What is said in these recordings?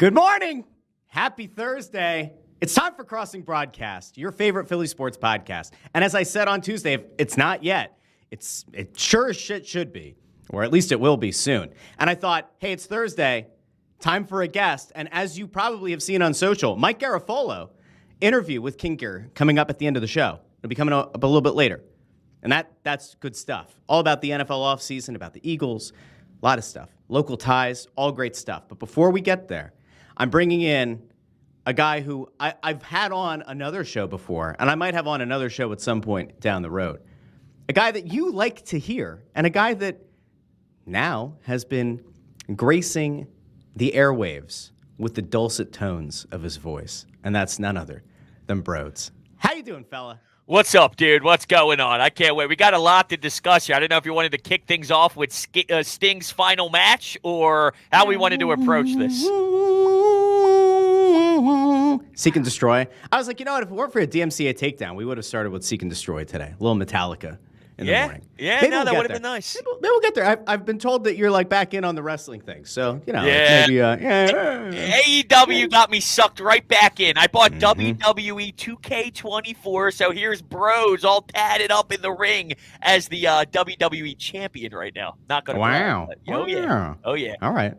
Good morning. Happy Thursday. It's time for Crossing Broadcast, your favorite Philly sports podcast. And as I said on Tuesday, if it's not yet, it sure as shit should be, or at least it will be soon. And I thought, hey, it's Thursday, time for a guest. And as you probably have seen on social, Mike Garafolo interview with Kinker coming up at the end of the show. It'll be coming up a little bit later. And that's good stuff. All about the NFL offseason, about the Eagles, a lot of stuff. Local ties, all great stuff. But before we get there, I'm bringing in a guy who I've had on another show before, and I might have on another show at some point down the road. A guy that you like to hear, and a guy that now has been gracing the airwaves with the dulcet tones of his voice, and that's none other than Brodes. How you doing, fella? What's up, dude? What's going on? I can't wait. We got a lot to discuss here. I don't know if you wanted to kick things off with Sting's final match or how we wanted to approach this. Seek and Destroy. I was like, you know what? If it weren't for a DMCA takedown, we would have started with Seek and Destroy today. A little Metallica in the morning. Yeah, maybe that would have been nice. Maybe we'll get there. I've been told that you're like back in on the wrestling thing. So, you know, maybe, AEW got me sucked right back in. I bought WWE 2K24, so here's Brodes all tatted up in the ring as the WWE champion right now. Not going to Wow. Oh, yeah. All right.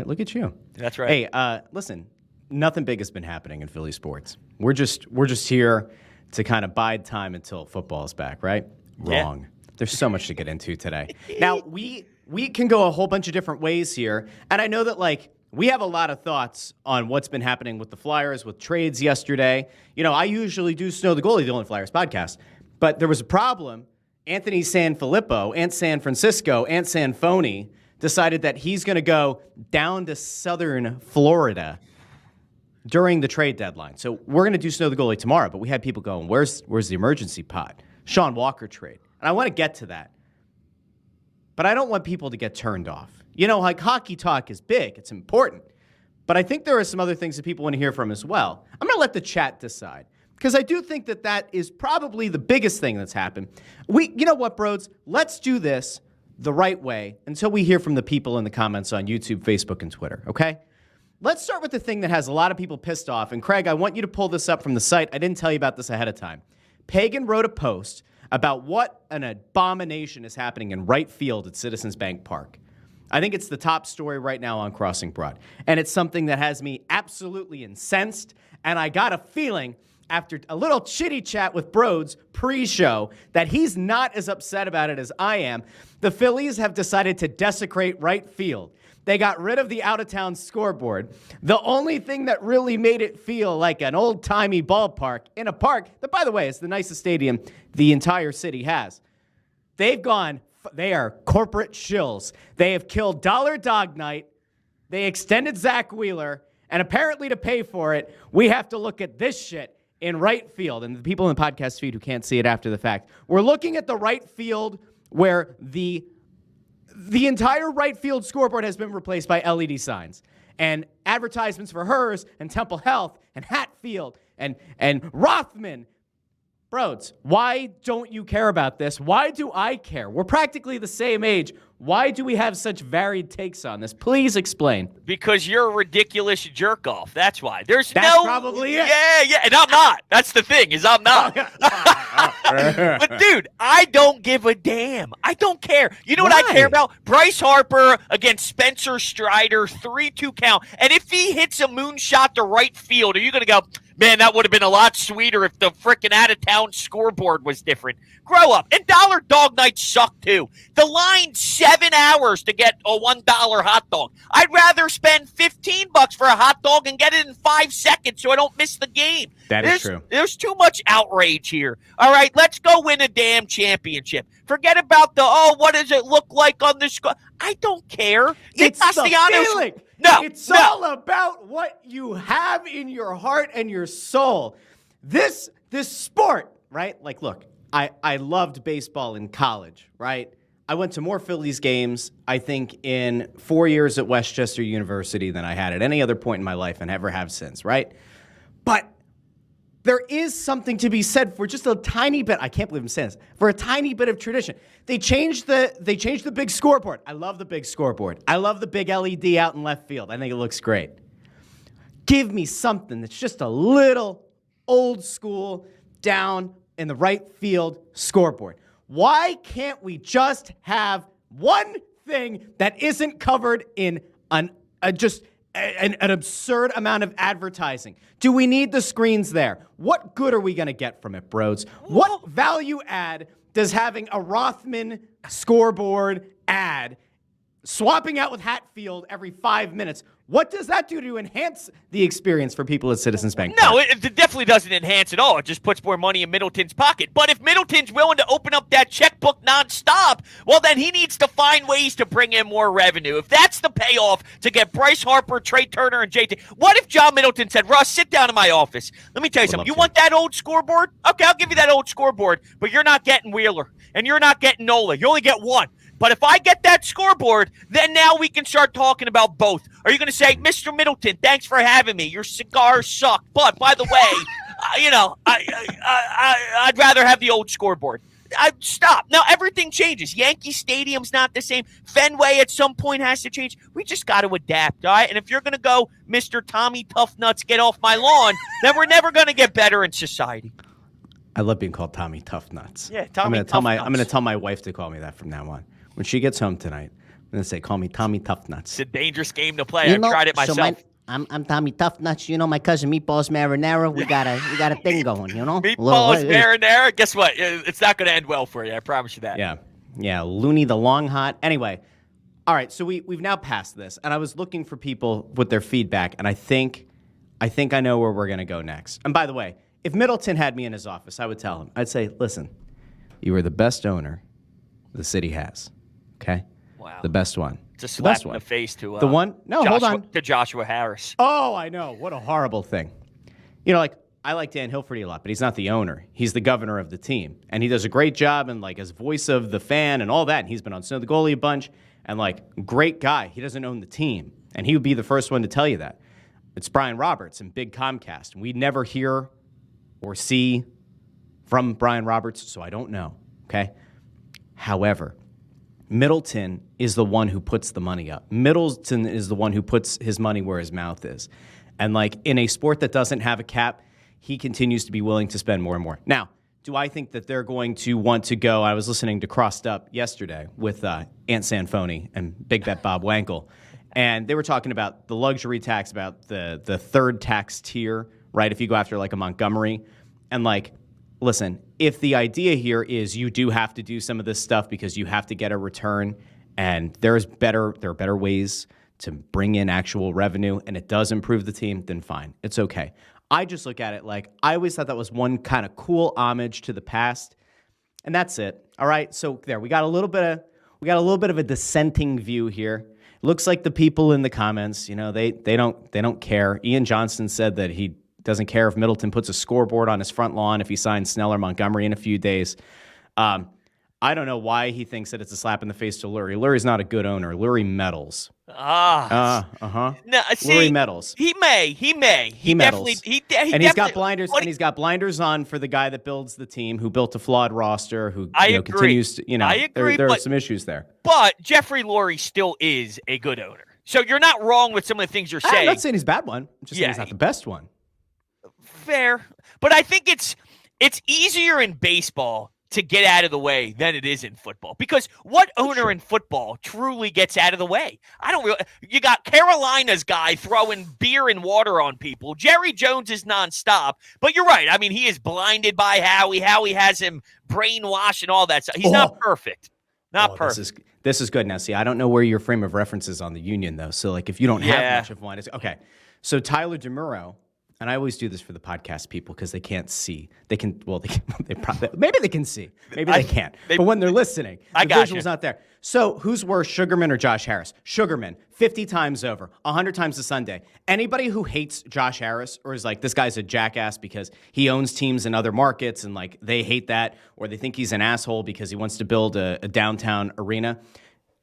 Look at you. That's right. Hey, listen, nothing big has been happening in Philly sports. We're just here to kind of bide time until football is back, right? Wrong. Yeah. There's so much to get into today. Now, we can go a whole bunch of different ways here, and I know that, like, we have a lot of thoughts on what's been happening with the Flyers, with trades yesterday. You know, I usually do Snow the Goalie, the Only Flyers podcast, but there was a problem. Anthony Sanfilippo, Ant San Francisco, Ant Sanfoni decided that he's going to go down to southern Florida during the trade deadline. So we're going to do Snow the Goalie tomorrow, but we had people going, where's the emergency pod? Sean Walker trade. And I want to get to that. But I don't want people to get turned off. You know, like, hockey talk is big. It's important. But I think there are some other things that people want to hear from as well. I'm going to let the chat decide, because I do think that is probably the biggest thing that's happened. You know what, Brodes? Let's do this the right way until we hear from the people in the comments on YouTube, Facebook, and Twitter, okay? Let's start with the thing that has a lot of people pissed off. And Craig, I want you to pull this up from the site. I didn't tell you about this ahead of time. Pagan wrote a post about what an abomination is happening in right field at Citizens Bank Park. I think it's the top story right now on Crossing Broad. And it's something that has me absolutely incensed. And I got a feeling after a little chitty chat with Brodes pre-show that he's not as upset about it as I am. The Phillies have decided to desecrate right field. They got rid of the out-of-town scoreboard. The only thing that really made it feel like an old-timey ballpark in a park that, by the way, is the nicest stadium the entire city has. They are corporate shills. They have killed Dollar Dog Night. They extended Zach Wheeler. And apparently to pay for it, we have to look at this shit in right field. And the people in the podcast feed who can't see it after the fact, we're looking at the right field where the entire right field scoreboard has been replaced by LED signs and advertisements for Hers and Temple Health and Hatfield and Rothman. Brodes, why don't you care about this? Why do I care? We're practically the same age. Why do we have such varied takes on this? Please explain. Because you're a ridiculous jerk off. That's why. That's probably it. Yeah, and I'm not. That's the thing, is I'm not. But dude, I don't give a damn. I don't care. You know what I care about? Bryce Harper against Spencer Strider, 3-2 count. And if he hits a moonshot to right field, are you going to go, man, that would have been a lot sweeter if the freaking out-of-town scoreboard was different? Grow up. And Dollar Dog Night sucked, too. The line, 7 hours to get a $1 hot dog. I'd rather spend $15 for a hot dog and get it in 5 seconds so I don't miss the game. That is true. There's too much outrage here. All right, let's go win a damn championship. Forget about what does it look like on the score? I don't care. It's the feeling. No, it's all about what you have in your heart and your soul. This sport, right? Like, look, I loved baseball in college, right? I went to more Phillies games, I think, in 4 years at Westchester University than I had at any other point in my life and ever have since, right? But there is something to be said for just a tiny bit. I can't believe I'm saying this. For a tiny bit of tradition. They changed the big scoreboard. I love the big scoreboard. I love the big LED out in left field. I think it looks great. Give me something that's just a little old school down in the right field scoreboard. Why can't we just have one thing that isn't covered in an absurd amount of advertising? Do we need the screens there? What good are we going to get from it, Brodes? What value add does having a Rothman scoreboard ad swapping out with Hatfield every 5 minutes, what does that do to enhance the experience for people at Citizens Bank? No, it definitely doesn't enhance at all. It just puts more money in Middleton's pocket. But if Middleton's willing to open up that checkbook nonstop, well, then he needs to find ways to bring in more revenue. If that's the payoff to get Bryce Harper, Trey Turner, and JT, what if John Middleton said, Russ, sit down in my office. Let me tell you something. You want that old scoreboard? Okay, I'll give you that old scoreboard, but you're not getting Wheeler, and you're not getting Nola. You only get one. But if I get that scoreboard, then now we can start talking about both. Are you going to say, Mr. Middleton, thanks for having me. Your cigars suck. But, by the way, I'd rather have the old scoreboard. Stop. Now, everything changes. Yankee Stadium's not the same. Fenway at some point has to change. We just got to adapt, all right? And if you're going to go, Mr. Tommy Toughnuts, get off my lawn, then we're never going to get better in society. I love being called Tommy Toughnuts. Yeah, Tommy Toughnuts. I'm going to tell my wife to call me that from now on. When she gets home tonight, I'm going to say, call me Tommy Toughnuts. It's a dangerous game to play. I've tried it myself. So I'm Tommy Toughnuts. You know, my cousin Meatballs Marinara. We got a thing going, you know? Meatballs Marinara? Guess what? It's not going to end well for you. I promise you that. Yeah. Looney the Long Hot. Anyway, all right, so we've now passed this, and I was looking for people with their feedback, and I think I know where we're going to go next. And by the way, if Middleton had me in his office, I would tell him. I'd say, listen, you are the best owner the city has. Okay? Wow. The best one. It's a slap in the face to the one. No, hold on. To Joshua Harris. Oh, I know. What a horrible thing. You know, like, I like Dan Hilferty a lot, but he's not the owner. He's the governor of the team. And he does a great job and, like, as voice of the fan and all that. And he's been on Snow the Goalie a bunch. And, like, great guy. He doesn't own the team. And he would be the first one to tell you that. It's Brian Roberts and Big Comcast. We never hear or see from Brian Roberts, so I don't know. Okay? However, Middleton is the one who puts the money up. Middleton is the one who puts his money where his mouth is. And, like, in a sport that doesn't have a cap, he continues to be willing to spend more and more. Now, do I think that they're going to want to go? I was listening to Crossed Up yesterday with Ant Sanfoni and Big Bet Bob Wankel, and they were talking about the luxury tax, about the third tax tier, right? If you go after, like, a Montgomery. And, like, listen, if the idea here is you do have to do some of this stuff because you have to get a return, and there are better ways to bring in actual revenue, and it does improve the team, then fine. It's okay. I just look at it like I always thought that was one kind of cool homage to the past, and that's it. All right, so there we got a little bit of a dissenting view here. It looks like the people in the comments, you know, they don't care. Ian Johnson said that he doesn't care if Middleton puts a scoreboard on his front lawn if he signs Snell or Montgomery in a few days. I don't know why he thinks that it's a slap in the face to Lurie. Lurie's not a good owner. Lurie meddles. No, see, Lurie meddles. He may. He meddles. And he's got blinders. And he's got blinders on for the guy that builds the team, who built a flawed roster, who continues to. I agree. There are some issues there. But Jeffrey Lurie still is a good owner. So you're not wrong with some of the things you're saying. I'm not saying he's a bad one. I'm just saying he's not the best one. Fair, but I think it's easier in baseball to get out of the way than it is in football, because what owner in football truly gets out of the way? You got Carolina's guy throwing beer and water on people. Jerry Jones is nonstop, but you're right. I mean, he is blinded by Howie. Howie has him brainwashed and all that stuff. He's not perfect. Not perfect. This is good. Now, see, I don't know where your frame of reference is on the Union, though. So, like, if you don't have much of one, it's okay. So Tyler DeMuro. And I always do this for the podcast people because they can't see. They probably, maybe they can see. Maybe they can't. But when they're listening, the visual's not there. So who's worse, Sugarman or Josh Harris? Sugarman, 50 times over, 100 times a Sunday. Anybody who hates Josh Harris or is like, this guy's a jackass because he owns teams in other markets and, like, they hate that, or they think he's an asshole because he wants to build a downtown arena,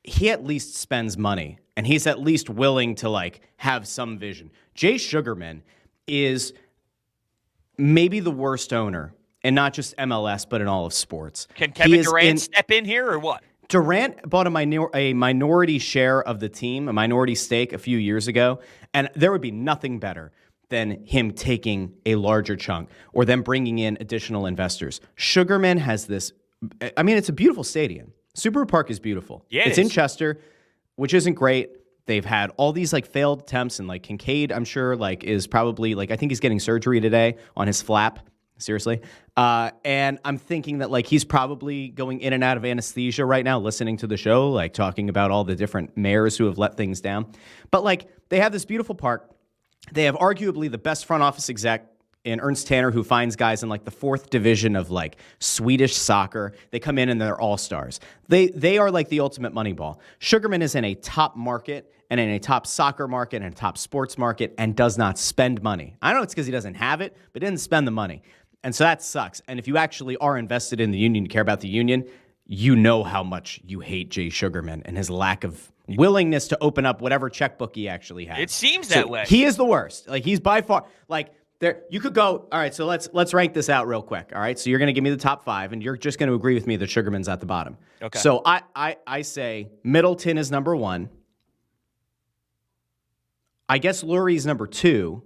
he at least spends money and he's at least willing to, like, have some vision. Jay Sugarman is maybe the worst owner, and not just MLS, but in all of sports. Can Kevin Durant step in here or what? Durant bought a minority share of the team, a minority stake a few years ago, and there would be nothing better than him taking a larger chunk or them bringing in additional investors. Sugarman has this, I mean, it's a beautiful stadium. Subaru Park is beautiful. Yeah, it's in Chester, which isn't great. They've had all these like failed attempts, and like Kincaid, I'm sure, like is probably like, I think he's getting surgery today on his flap. Seriously. And I'm thinking that like he's probably going in and out of anesthesia right now, listening to the show, like talking about all the different mayors who have let things down. But like they have this beautiful park. They have arguably the best front office exec in Ernst Tanner, who finds guys in like the 4th division of like Swedish soccer. They come in and they're all-stars. They are like the ultimate money ball. Sugarman is in a top market and in a top soccer market and a top sports market and does not spend money. I know it's because he doesn't have it, but didn't spend the money. And so that sucks. And if you actually are invested in the union, you care about the union, you know how much you hate Jay Sugarman and his lack of willingness to open up whatever checkbook he actually has. It seems that way. He is the worst. Like he's by far like there. You could go. All right, so let's rank this out real quick. All right, so you're going to give me the top 5, and you're just going to agree with me that Sugarman's at the bottom. Okay. So I say Middleton is number 1. I guess Lurie's number 2.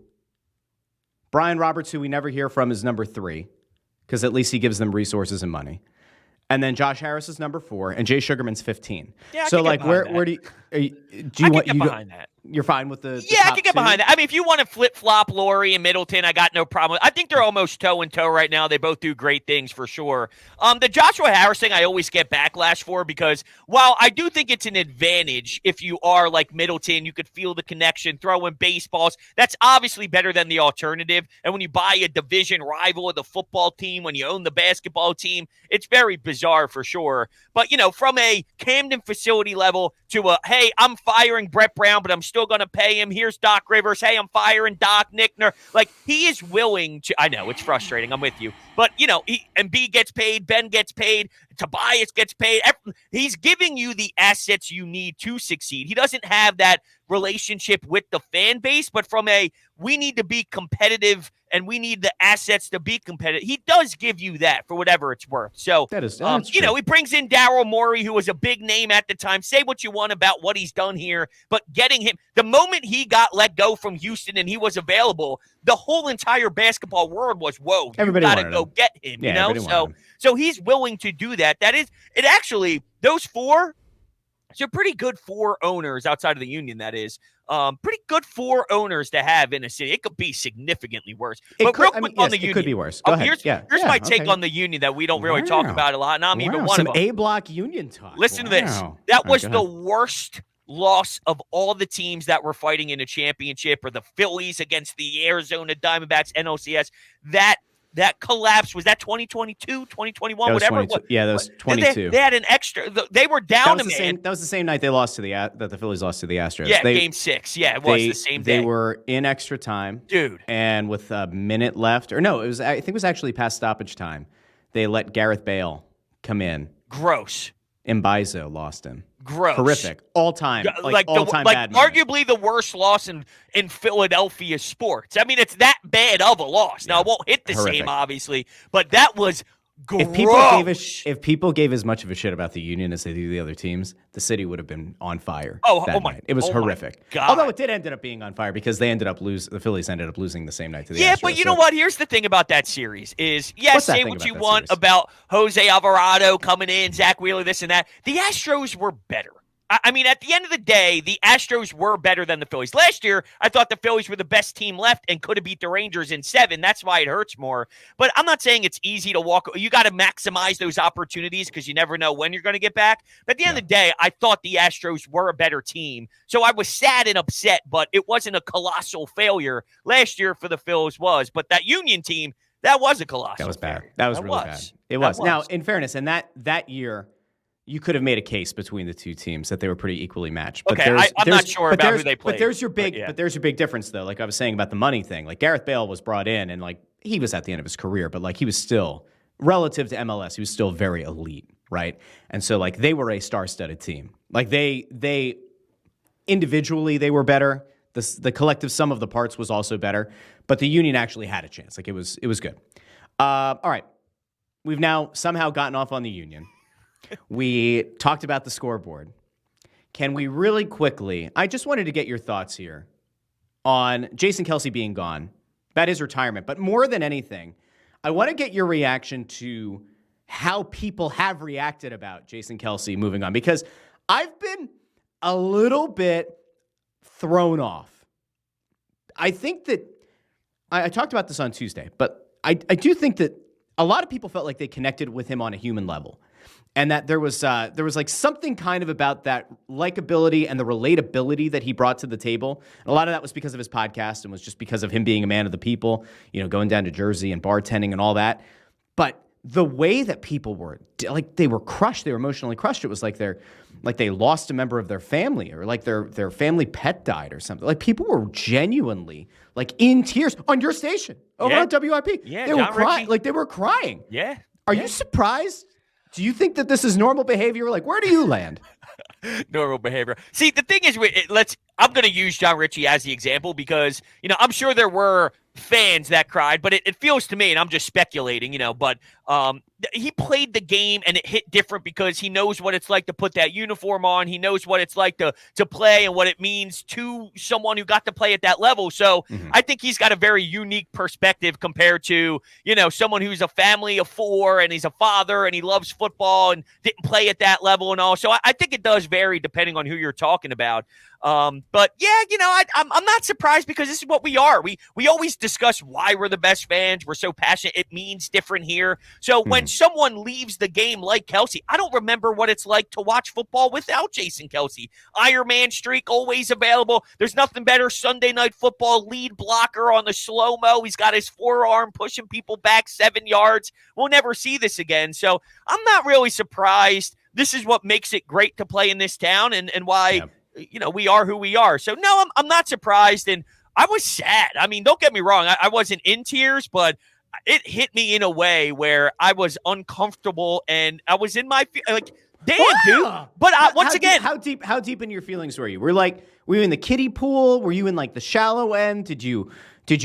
Brian Roberts, who we never hear from, is number 3, because at least he gives them resources and money. And then Josh Harris is number 4, and Jay Sugarman's 15. Yeah, so like where do you want get behind that? You're fine with the Yeah, top I can get 2? behind that. I mean, if you want to flip-flop Laurie and Middleton, I got no problem. I think they're almost toe-and-toe right now. They both do great things for sure. The Joshua Harris thing, I always get backlash for because while I do think it's an advantage if you are like Middleton, you could feel the connection, throwing baseballs. That's obviously better than the alternative. And when you buy a division rival of the football team, when you own the basketball team, it's very bizarre for sure. But, you know, from a Camden facility level to a, hey, I'm firing Brett Brown, but I'm still going to pay him. Here's Doc Rivers. Hey, I'm firing Doc Nickner. Like, he is willing to, I know, it's frustrating. I'm with you. But, you know, Embiid gets paid. Ben gets paid. Tobias gets paid. He's giving you the assets you need to succeed. He doesn't have that relationship with the fan base, but from a, we need to be competitive and we need the assets to be competitive, he does give you that for whatever it's worth. So, that's you know, he brings in Daryl Morey, who was a big name at the time. Say what you want about what he's done here, but getting him, the moment he got let go from Houston and he was available, the whole entire basketball world was, whoa, everybody you got to go get him, you know? So he's willing to do that. That is, it actually, those 4, so pretty good 4 owners outside of the union, that is. Pretty good 4 owners to have in a city. It could be significantly worse. But real quick on the union. It could be worse. Go ahead. Here's my take on the union that we don't really talk about a lot, and I'm even one Some of them. A-block union talk. Listen to this. That was the worst loss of all the teams that were fighting in a championship, or the Phillies against the Arizona Diamondbacks, NLCS. That collapse, was that 2022, 2021, whatever? Yeah, that was 22. They had an extra. They were down a man. That was the same night they lost to that the Phillies lost to the Astros. Yeah, Game 6. Yeah, it was the same day. They were in extra time, dude, and with a minute left, or no, I think it was actually past stoppage time. They let Gareth Bale come in. Gross. Mbaizo lost him. Gross. Horrific. All-time bad. Arguably the worst loss in Philadelphia sports. I mean, it's that bad of a loss. Now, it won't hit the same, obviously, but that was gross. If people gave as much of a shit about the union as they do the other teams, the city would have been on fire. Oh my! Night. It was horrific. Although it did end up being on fire because the Phillies ended up losing the same night to the Astros. Yeah, but you know what? Here's the thing about that series is, yes, say what you want about Jose Alvarado coming in, Zach Wheeler, this and that. The Astros were better. I mean, at the end of the day, the Astros were better than the Phillies. Last year, I thought the Phillies were the best team left and could have beat the Rangers in 7. That's why it hurts more. But I'm not saying it's easy to walk. You got to maximize those opportunities because you never know when you're going to get back. But at the end of the day, I thought the Astros were a better team. So I was sad and upset, but it wasn't a colossal failure. Last year for the Phillies was. But that Union team, that was a colossal That was bad. failure. That was really bad. It was. Now, in fairness, and that year, you could have made a case between the two teams that they were pretty equally matched. But I'm not sure about who they played. But there's your big difference, though. Like I was saying about the money thing. Like Gareth Bale was brought in, and like he was at the end of his career, but like he was still relative to MLS, he was still very elite, right? And so like they were a star-studded team. Like they individually they were better. The collective sum of the parts was also better, but the Union actually had a chance. Like it was good. All right, we've now somehow gotten off on the Union. We talked about the scoreboard. Can we really quickly, I just wanted to get your thoughts here. on Jason Kelce being gone, about his retirement. But more than anything, I want to get your reaction to how people have reacted about Jason Kelce moving on, because I've been a little bit thrown off. I think that I talked about this on Tuesday, but I do think that a lot of people felt like they connected with him on a human level, and that there was like something kind of about that likability and the relatability that he brought to the table. And a lot of that was because of his podcast and was just because of him being a man of the people, going down to Jersey and bartending and all that. But the way that people were, like, they were crushed, they were emotionally crushed. It was like they lost a member of their family, or like their family pet died or something. Like, people were genuinely like in tears on your station over on WIP. Yeah, they were crying. Like, they were crying. Yeah. Are you surprised? Do you think that this is normal behavior? Like, where do you land? Normal behavior. See, the thing is, I'm going to use John Ritchie as the example because, I'm sure there were fans that cried, but it feels to me, and I'm just speculating, but he played the game and it hit different because he knows what it's like to put that uniform on. He knows what it's like to play and what it means to someone who got to play at that level. So I think he's got a very unique perspective compared to, someone who's a family of four and he's a father and he loves football and didn't play at that level and all. So I think it does vary depending on who you're talking about. But yeah, I'm not surprised because this is what we are. We always discuss why we're the best fans. We're so passionate. It means different here. So when someone leaves the game like Kelce, I don't remember what it's like to watch football without Jason Kelce. Iron Man streak, always available. There's nothing better. Sunday Night Football, lead blocker on the slow-mo. He's got his forearm pushing people back 7 yards. We'll never see this again. So I'm not really surprised. This is what makes it great to play in this town and why, we are who we are. So no, I'm not surprised. And I was sad. I mean, don't get me wrong. I wasn't in tears, but it hit me in a way where I was uncomfortable and I was in my like, damn, dude. But once again, how deep in your feelings were you? Were you in the kiddie pool? Were you in like the shallow end? Did you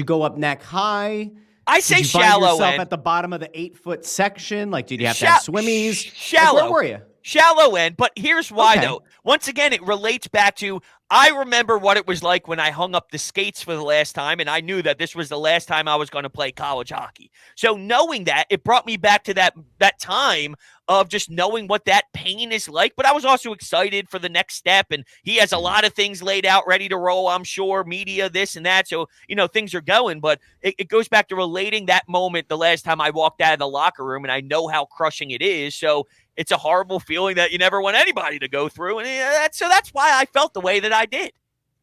go up neck high? I say did you shallow find yourself end at the bottom of the 8-foot section. Like, did you have to have swimmies? Shallow. Like, where were you? Shallow end, but here's why, though. Once again, it relates back to I remember what it was like when I hung up the skates for the last time, and I knew that this was the last time I was going to play college hockey. So knowing that, it brought me back to that time of just knowing what that pain is like, but I was also excited for the next step, and he has a lot of things laid out, ready to roll, I'm sure, media, this and that, so, things are going, but it goes back to relating that moment the last time I walked out of the locker room, and I know how crushing it is, so it's a horrible feeling that you never want anybody to go through, and that's why I felt the way that I did.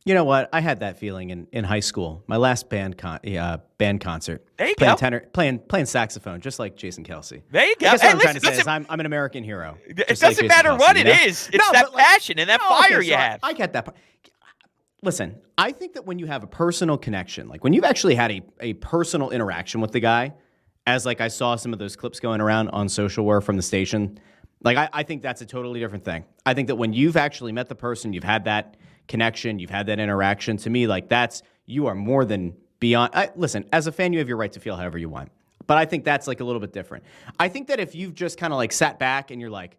You know what? I had that feeling in high school. My last band concert. There you playing go. Tenor, playing saxophone, just like Jason Kelce. There you go. I guess what I'm trying to say listen, is I'm an American hero. It doesn't matter what it is. It's that passion and that fire you have. I get that. Listen, I think that when you have a personal connection, like when you've actually had a personal interaction with the guy, as like I saw some of those clips going around on social were from the station, like I think that's a totally different thing. I think that when you've actually met the person, you've had that connection, you've had that interaction, to me, like you are more than beyond. Listen, as a fan, you have your right to feel however you want. But I think that's like a little bit different. I think that if you've just kind of like sat back and you're like,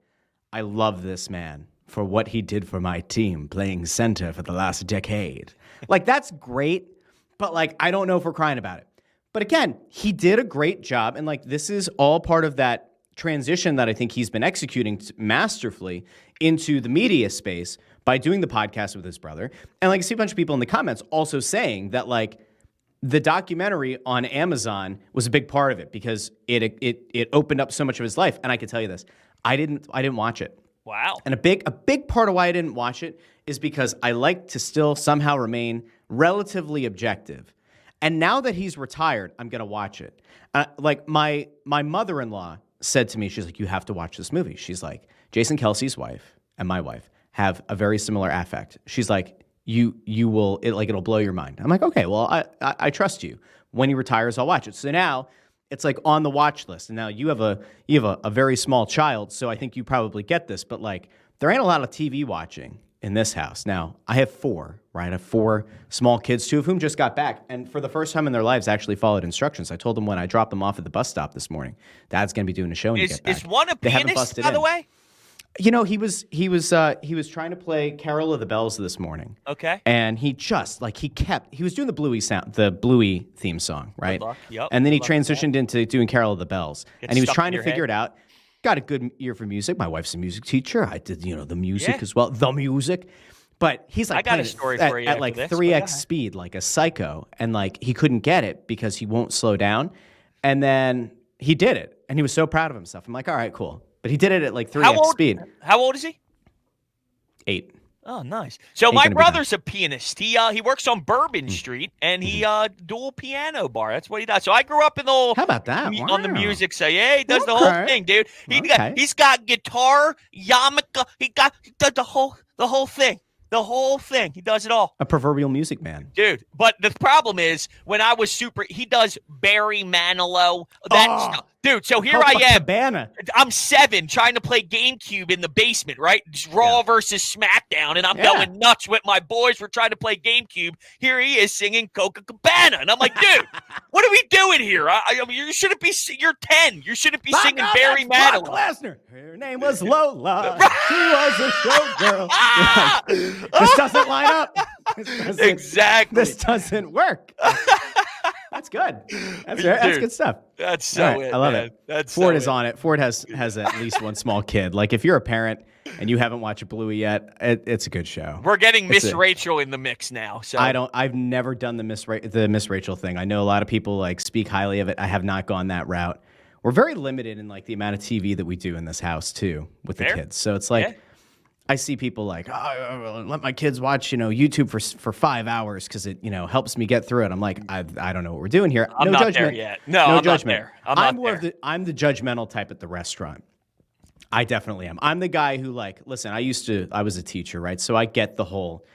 I love this man for what he did for my team playing center for the last decade. Like, that's great, but like, I don't know if we're crying about it. But again, he did a great job. And like, this is all part of that transition that I think he's been executing masterfully into the media space by doing the podcast with his brother. And like, I see a bunch of people in the comments also saying that like the documentary on Amazon was a big part of it because it opened up so much of his life. And I can tell you this, I didn't watch it. Wow. And a big part of why I didn't watch it is because I like to still somehow remain relatively objective. And now that he's retired, I'm going to watch it. Like my mother-in-law said to me, she's like, you have to watch this movie. She's like, Jason Kelce's wife and my wife have a very similar affect. She's like, you will, it'll blow your mind. I'm like, okay, well, I trust you. When he retires, I'll watch it. So now it's like on the watch list. And now you have a very small child, so I think you probably get this, but like there ain't a lot of TV watching in this house. Now, I have 4, right? I have 4 small kids, 2 of whom just got back, and for the first time in their lives actually followed instructions. I told them when I dropped them off at the bus stop this morning, Dad's going to be doing a show when you get back. Is one a pianist, by the way? He was trying to play Carol of the Bells this morning. Okay. And he just he was doing the Bluey theme song, right? Good luck. Yep. And then he Good luck with transitioned into doing Carol of the Bells. Gets And he was stuck trying in to your figure head. it out. Got a good ear for music. My wife's a music teacher. I did, the music as well. The music. But he's like I got playing a story for you at after like this, but 3x go ahead. speed, like a psycho. And like he couldn't get it because he won't slow down. And then he did it. And he was so proud of himself. I'm like, all right, cool. But he did it at like 3x speed. How old is he? 8. Oh, nice. So Ain't my gonna be done. brother's a pianist. He works on Bourbon Street, and he dual piano bar. That's what he does. So I grew up in the whole How about that? on the Wow. music side. Yeah, he does the whole Okay. thing, dude. Okay. He's got guitar, yarmulke. He does the whole thing. The whole thing. He does it all. A proverbial music man. Dude, but the problem is when I was he does Barry Manilow. Dude, so here I am. Cabana. I'm 7 trying to play GameCube in the basement, right? Just Raw versus SmackDown, and I'm going nuts with my boys. We're trying to play GameCube. Here he is singing Coca-Cabana. And I'm like, dude, what are we doing here? I mean, you shouldn't be, you're 10. You shouldn't be singing Barry Manilow. Lesnar. Her name was Lola. She was a showgirl. This doesn't line up. Exactly. This doesn't work. That's good. That's good stuff. That's so All right, I love man. it. That's Ford so is on it. Ford has at least one small kid. Like if you're a parent and you haven't watched Bluey yet, it's a good show. We're getting Miss Rachel in the mix now. So I've never done the Miss Rachel thing. I know a lot of people like speak highly of it. I have not gone that route. We're very limited in like the amount of TV that we do in this house too with the kids. So it's like I see people like, let my kids watch, YouTube for 5 hours because it, helps me get through it. I'm like, I don't know what we're doing here. I'm no not judgment. there yet. No, I'm judgment. not there. I'm the judgmental type at the restaurant. I definitely am. I'm the guy who listen, I was a teacher, right? So I get the whole,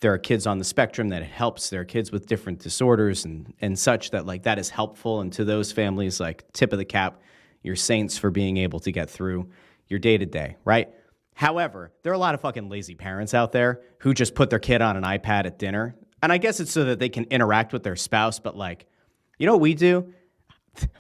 there are kids on the spectrum that it helps. There are kids with different disorders and such that that is helpful. And to those families, tip of the cap, you're saints for being able to get through your day to day, right? However, there are a lot of fucking lazy parents out there who just put their kid on an iPad at dinner. And I guess it's so that they can interact with their spouse. But you know what we do?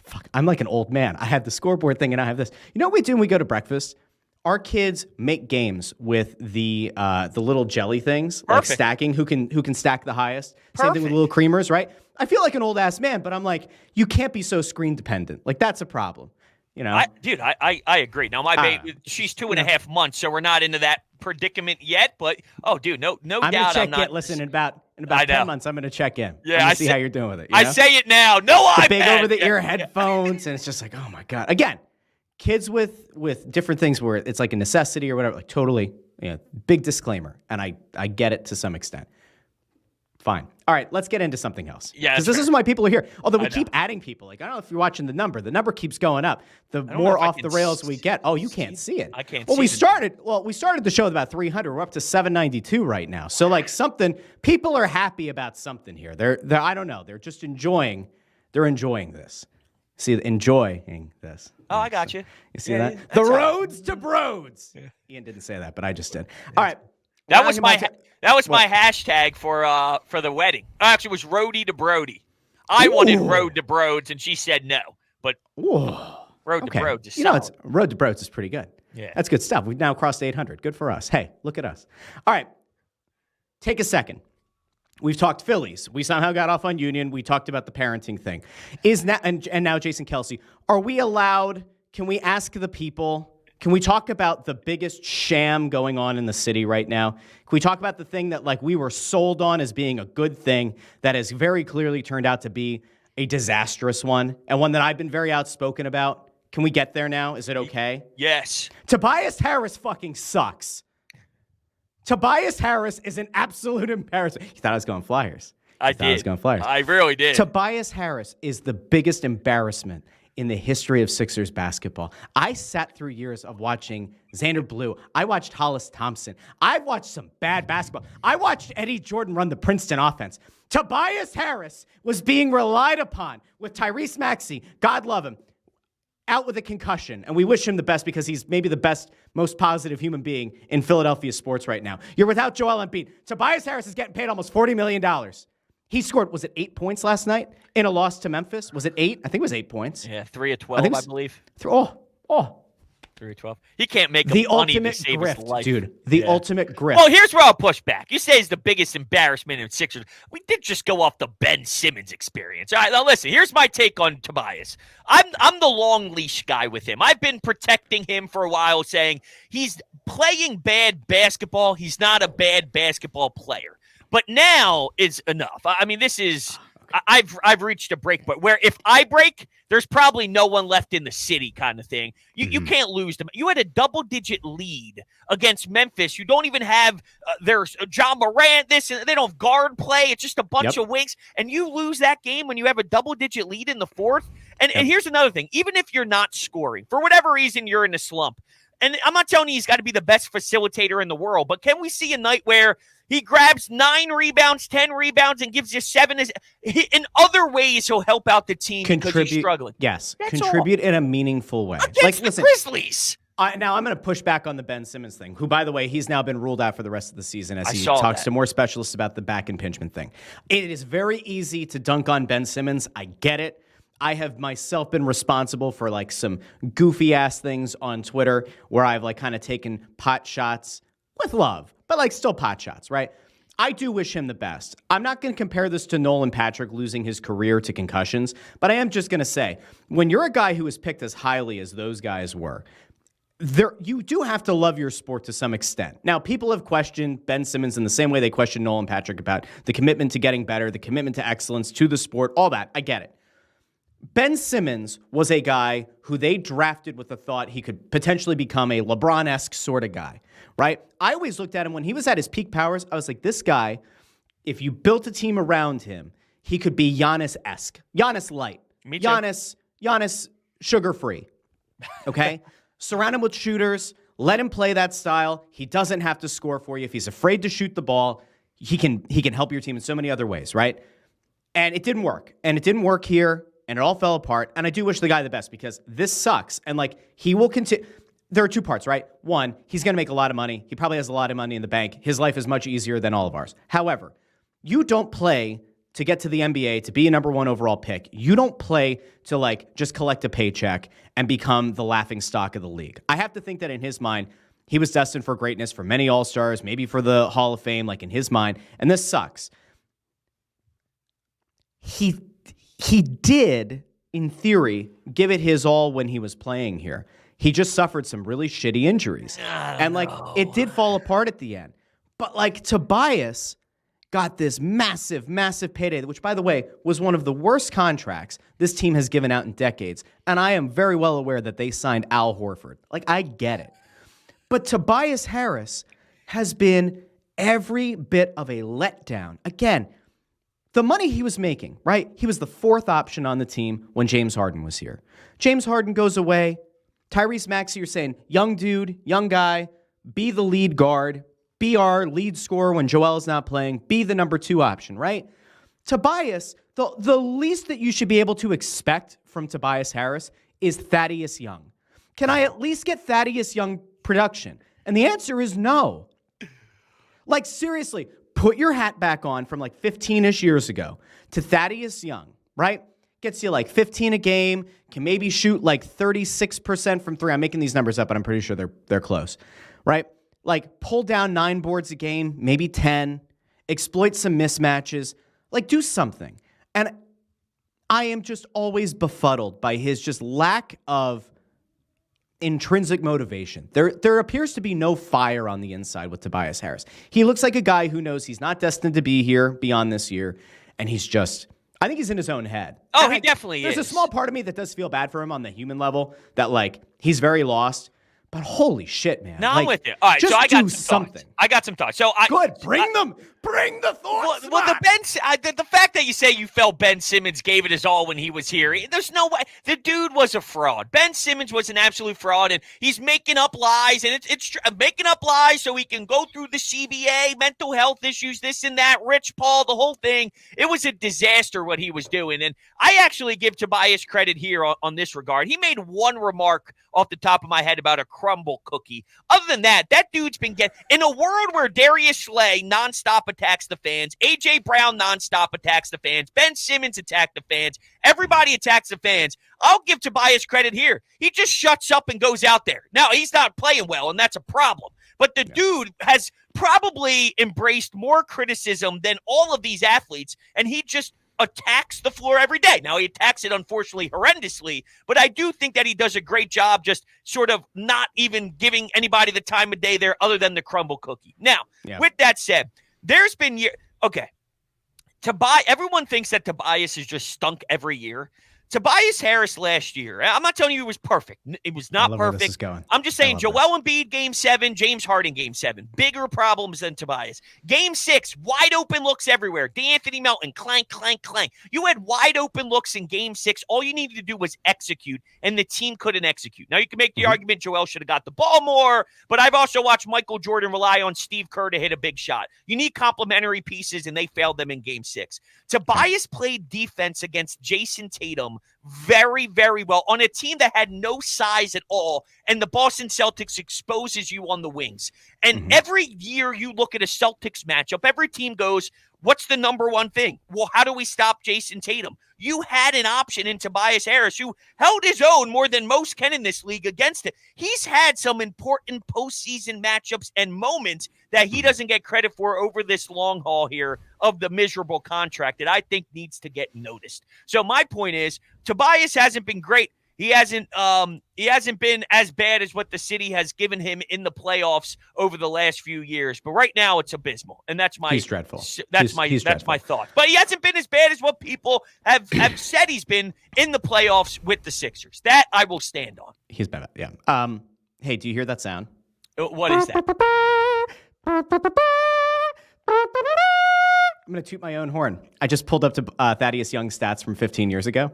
Fuck, I'm like an old man. I had the scoreboard thing and I have this. You know what we do when we go to breakfast? Our kids make games with the little jelly things, like stacking. Who can stack the highest? Same thing with little creamers, right? I feel like an old ass man, but I'm like, you can't be so screen dependent. That's a problem. I agree. Now my baby, she's 2.5 months, so we're not into that predicament yet. But no doubt I'm not. Listen, in about 10 months, I'm gonna check in. Yeah, I see how you're doing with it. I say it now. No iPad. Big over the ear headphones, and it's just like, oh my god. Again, kids with different things where it's like a necessity or whatever. Totally, big disclaimer, and I get it to some extent. Fine. All right, let's get into something else. Yeah, because this is why people are here. Although we keep adding people. I don't know if you're watching the number. The number keeps going up. The more off the rails we get. Oh, you can't see it. I can't. We started the show at about 300. We're up to 792 right now. So something. People are happy about something here. They're I don't know. They're just enjoying. They're enjoying this. See, enjoying this. Oh, I got you. You see that? The roads to Brodes. Yeah. Ian didn't say that, but I just did. All right. That was my hashtag for the wedding. Actually, it was Roadie to Brody. I wanted Road to Brodes, and she said no. But Road to Brodes is solid. Road to Brodes is pretty good. Yeah, that's good stuff. We've now crossed 800. Good for us. Hey, look at us. All right, take a second. We've talked Phillies. We somehow got off on Union. We talked about the parenting thing. And now Jason Kelce. Are we allowed? Can we ask the people? Can we talk about the biggest sham going on in the city right now? Can we talk about the thing that we were sold on as being a good thing that has very clearly turned out to be a disastrous one and one that I've been very outspoken about? Can we get there now? Is it okay? Yes. Tobias Harris fucking sucks. Tobias Harris is an absolute embarrassment. You thought I was going Flyers. I did. I was going Flyers. I really did. Tobias Harris is the biggest embarrassment in the history of Sixers basketball. I sat through years of watching Xander Blue. I watched Hollis Thompson. I've watched some bad basketball. I watched Eddie Jordan run the Princeton offense. Tobias Harris was being relied upon with Tyrese Maxey, God love him, out with a concussion. And we wish him the best because he's maybe the best, most positive human being in Philadelphia sports right now. You're without Joel Embiid. Tobias Harris is getting paid almost $40 million. He scored, was it 8 points last night in a loss to Memphis? Was it 8? I think it was 8 points. Yeah, 3 of 12, I believe. 3-12. He can't make The money to ultimate save his grift, life. dude. The ultimate grift. Well, here's where I'll push back. You say it's the biggest embarrassment in Sixers. We did just go off the Ben Simmons experience. All right, now listen. Here's my take on Tobias. I'm the long leash guy with him. I've been protecting him for a while, saying he's playing bad basketball. He's not a bad basketball player. But now is enough. I mean, this is. I've reached a break point where if I break, there's probably no one left in the city kind of thing. You can't lose them. You had a double-digit lead against Memphis. You don't even have there's John Morant, this, and they don't have guard play. It's just a bunch of wings. And you lose that game when you have a double-digit lead in the fourth. And here's another thing. Even if you're not scoring, for whatever reason you're in a slump, and I'm not telling you he's got to be the best facilitator in the world, but can we see a night where he grabs 9 rebounds, 10 rebounds, and gives you 7? In other ways, he'll help out the team because he's struggling. Yes, That's contribute in a meaningful way. Against the Grizzlies. Now I'm going to push back on the Ben Simmons thing, who, by the way, he's now been ruled out for the rest of the season as he talks to more specialists about the back impingement thing. It is very easy to dunk on Ben Simmons. I get it. I have myself been responsible for like some goofy ass things on Twitter where I've like kind of taken pot shots with love, but like still pot shots, right? I do wish him the best. I'm not going to compare this to Nolan Patrick losing his career to concussions, but I am just going to say, when you're a guy who is picked as highly as those guys were, you do have to love your sport to some extent. Now, people have questioned Ben Simmons in the same way they questioned Nolan Patrick about the commitment to getting better, the commitment to excellence, to the sport, all that. I get it. Ben Simmons was a guy who they drafted with the thought he could potentially become a LeBron-esque sort of guy, right? I always looked at him when he was at his peak powers. I was like, this guy, if you built a team around him, he could be Giannis-esque. Giannis light. Me too. Giannis sugar-free, okay? Surround him with shooters. Let him play that style. He doesn't have to score for you. If he's afraid to shoot the ball, he can help your team in so many other ways, right? And it didn't work. And it didn't work here. And it all fell apart. And I do wish the guy the best because this sucks. And like, he will continue. There are 2 parts, right? One, he's going to make a lot of money. He probably has a lot of money in the bank. His life is much easier than all of ours. However, you don't play to get to the NBA, to be a number 1 overall pick. You don't play to like just collect a paycheck and become the laughing stock of the league. I have to think that in his mind, he was destined for greatness, for many All-Stars, maybe for the Hall of Fame, like in his mind. And this sucks. He did, in theory, give it his all when he was playing here. He just suffered some really shitty injuries. And, like, it did fall apart at the end. But, like, Tobias got this massive, massive payday, which, by the way, was one of the worst contracts this team has given out in decades. And I am very well aware that they signed Al Horford. Like, I get it. But Tobias Harris has been every bit of a letdown. Again, the money he was making, right? He was the 4th option on the team when James Harden was here. James Harden goes away. Tyrese Maxey, you're saying, young dude, young guy, be the lead guard, be our lead scorer when Joel's not playing, be the number 2 option, right? Tobias, the least that you should be able to expect from Tobias Harris is Thaddeus Young. Can I at least get Thaddeus Young production? And the answer is no. Like, seriously, put your hat back on from like 15-ish years ago to Thaddeus Young, right? Gets you like 15 a game, can maybe shoot like 36% from 3. I'm making these numbers up, but I'm pretty sure they're close, right? Like, pull down 9 boards a game, maybe 10, exploit some mismatches, like, do something. And I am just always befuddled by his just lack of intrinsic motivation. There appears to be no fire on the inside with Tobias Harris. He looks like a guy who knows he's not destined to be here beyond this year, and he's just, I think he's in his own head. Oh, he definitely is. There's a small part of me that does feel bad for him on the human level, that like, he's very lost. But holy shit, man. No, like, I'm with you. All right, just so I got do some something. thoughts. I got some thoughts. So Good. Bring them. Bring the thoughts. Well, the fact that you say you felt Ben Simmons gave it his all when he was here, there's no way. The dude was a fraud. Ben Simmons was an absolute fraud, and he's making up lies, and it's making up lies so he can go through the CBA, mental health issues, this and that, Rich Paul, the whole thing. It was a disaster what he was doing, and I actually give Tobias credit here on this regard. He made one remark off the top of my head about a crumble cookie. Other than that dude's been getting in a world where Darius Slay nonstop attacks the fans, AJ Brown nonstop attacks the fans, Ben Simmons attack the fans, everybody attacks the fans. I'll give Tobias credit here. He just shuts up and goes out there. Now, he's not playing well, and that's a problem. But the dude has probably embraced more criticism than all of these athletes, and he just attacks the floor every day. Now, he attacks it, unfortunately, horrendously, but I do think that he does a great job just sort of not even giving anybody the time of day there other than the crumble cookie. Now, with that said, there's been everyone thinks that Tobias has just stunk every year. Tobias Harris last year, I'm not telling you it was perfect. It was not perfect. This is going. I'm just saying Joel Embiid, Game 7, James Harden, Game 7. Bigger problems than Tobias. Game 6, wide open looks everywhere. DeAnthony Melton, clank, clank, clank. You had wide open looks in Game 6. All you needed to do was execute, and the team couldn't execute. Now, you can make the argument Joel should have got the ball more, but I've also watched Michael Jordan rely on Steve Kerr to hit a big shot. You need complementary pieces, and they failed them in Game 6. Tobias played defense against Jason Tatum very, very well on a team that had no size at all, and the Boston Celtics exposes you on the wings. And every year you look at a Celtics matchup, every team goes, what's the number one thing? Well, how do we stop Jason Tatum? You had an option in Tobias Harris, who held his own more than most can in this league against it. He's had some important postseason matchups and moments that he doesn't get credit for over this long haul here of the miserable contract that I think needs to get noticed. So my point is, Tobias hasn't been great. He hasn't been as bad as what the city has given him in the playoffs over the last few years. But right now it's abysmal, and that's my he's dreadful. That's my thought. But he hasn't been as bad as what people have said he's been in the playoffs with the Sixers. That I will stand on. He's bad. Yeah. Hey, do you hear that sound? What is that? I'm going to toot my own horn. I just pulled up to Thaddeus Young's stats from 15 years ago.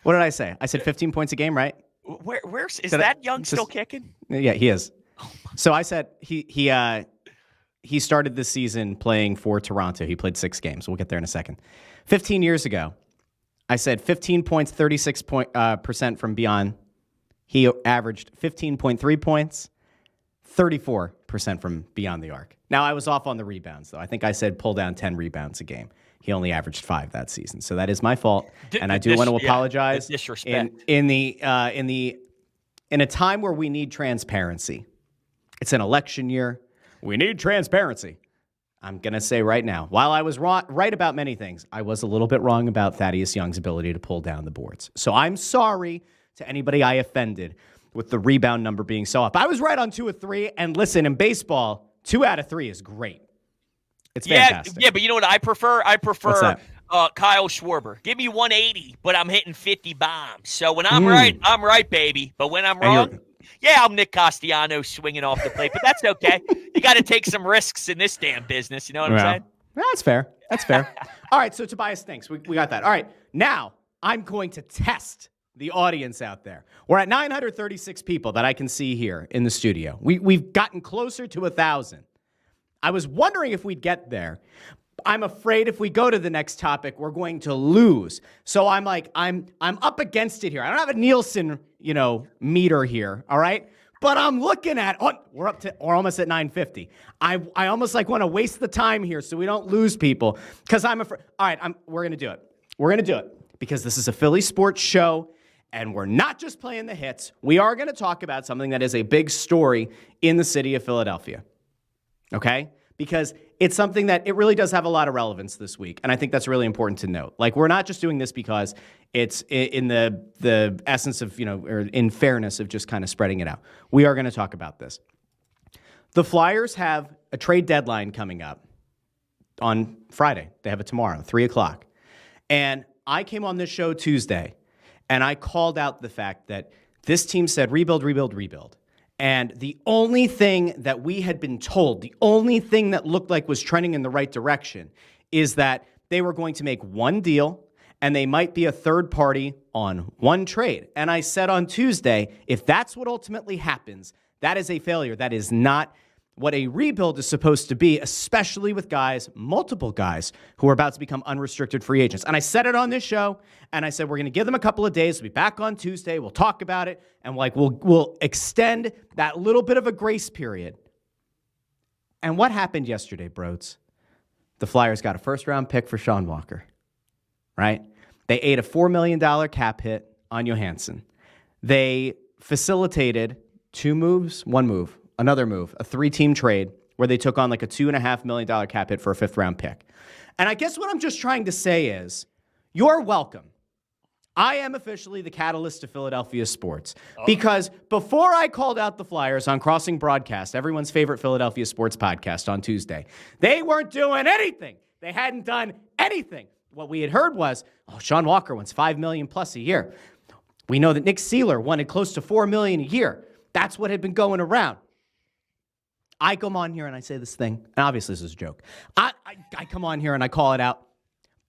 What did I say? I said 15 points a game, right? Where's that Young still kicking? Yeah, he is. So I said he started this season playing for Toronto. He played 6 games. We'll get there in a second. 15 years ago, I said 15 points, 36% from beyond. He averaged 15.3 points, 34% from beyond the arc. Now, I was off on the rebounds, though. I think I said pull down 10 rebounds a game. He only averaged 5 that season, so that is my fault, and I do want to apologize. Disrespect. In a time where we need transparency, it's an election year. We need transparency. I'm gonna say right now, while I was right about many things, I was a little bit wrong about Thaddeus Young's ability to pull down the boards. So I'm sorry to anybody I offended with the rebound number being so up. I was right on 2 of 3, and listen, in baseball, 2 out of 3 is great. It's fantastic. Yeah, but you know what I prefer? I prefer Kyle Schwarber. Give me 180, but I'm hitting 50 bombs. So when I'm right, I'm right, baby. But when I'm wrong, I'm Nick Castellanos swinging off the plate. But that's okay. You got to take some risks in this damn business. You know what I'm saying? That's fair. That's fair. All right, so Tobias thinks. We got that. All right, now I'm going to test the audience out there. We're at 936 people that I can see here in the studio. We've gotten closer to 1,000. I was wondering if we'd get there. I'm afraid if we go to the next topic, we're going to lose. So I'm up against it here. I don't have a Nielsen, meter here, all right? But I'm looking at, we're almost at 950. I almost want to waste the time here so we don't lose people because I'm afraid. All right, we're going to do it. We're going to do it because this is a Philly sports show and we're not just playing the hits. We are going to talk about something that is a big story in the city of Philadelphia. Okay? Because it's something that it really does have a lot of relevance this week. And I think that's really important to note. We're not just doing this because it's in the essence of, or in fairness of just kind of spreading it out. We are going to talk about this. The Flyers have a trade deadline coming up on Friday. They have it tomorrow, 3:00. And I came on this show Tuesday, and I called out the fact that this team said rebuild, rebuild, rebuild. And the only thing that we had been told, the only thing that looked like was trending in the right direction is that they were going to make one deal and they might be a third party on one trade. And I said on Tuesday, if that's what ultimately happens, that is a failure. That is not what a rebuild is supposed to be, especially with guys, multiple guys, who are about to become unrestricted free agents. And I said it on this show, and I said we're going to give them a couple of days. We'll be back on Tuesday. We'll talk about it, and we'll extend that little bit of a grace period. And what happened yesterday, Brodes? The Flyers got a first-round pick for Sean Walker, right? They ate a $4 million cap hit on Johansson. They facilitated another move, a 3-team trade where they took on like a $2.5 million cap hit for a 5th-round pick. And I guess what I'm just trying to say is, you're welcome. I am officially the catalyst to Philadelphia sports. Because before I called out the Flyers on Crossing Broadcast, everyone's favorite Philadelphia sports podcast on Tuesday, they weren't doing anything. They hadn't done anything. What we had heard was, Sean Walker wants $5 million plus a year. We know that Nick Seeler wanted close to $4 million a year. That's what had been going around. I come on here and I say this thing, and obviously this is a joke. I come on here and I call it out.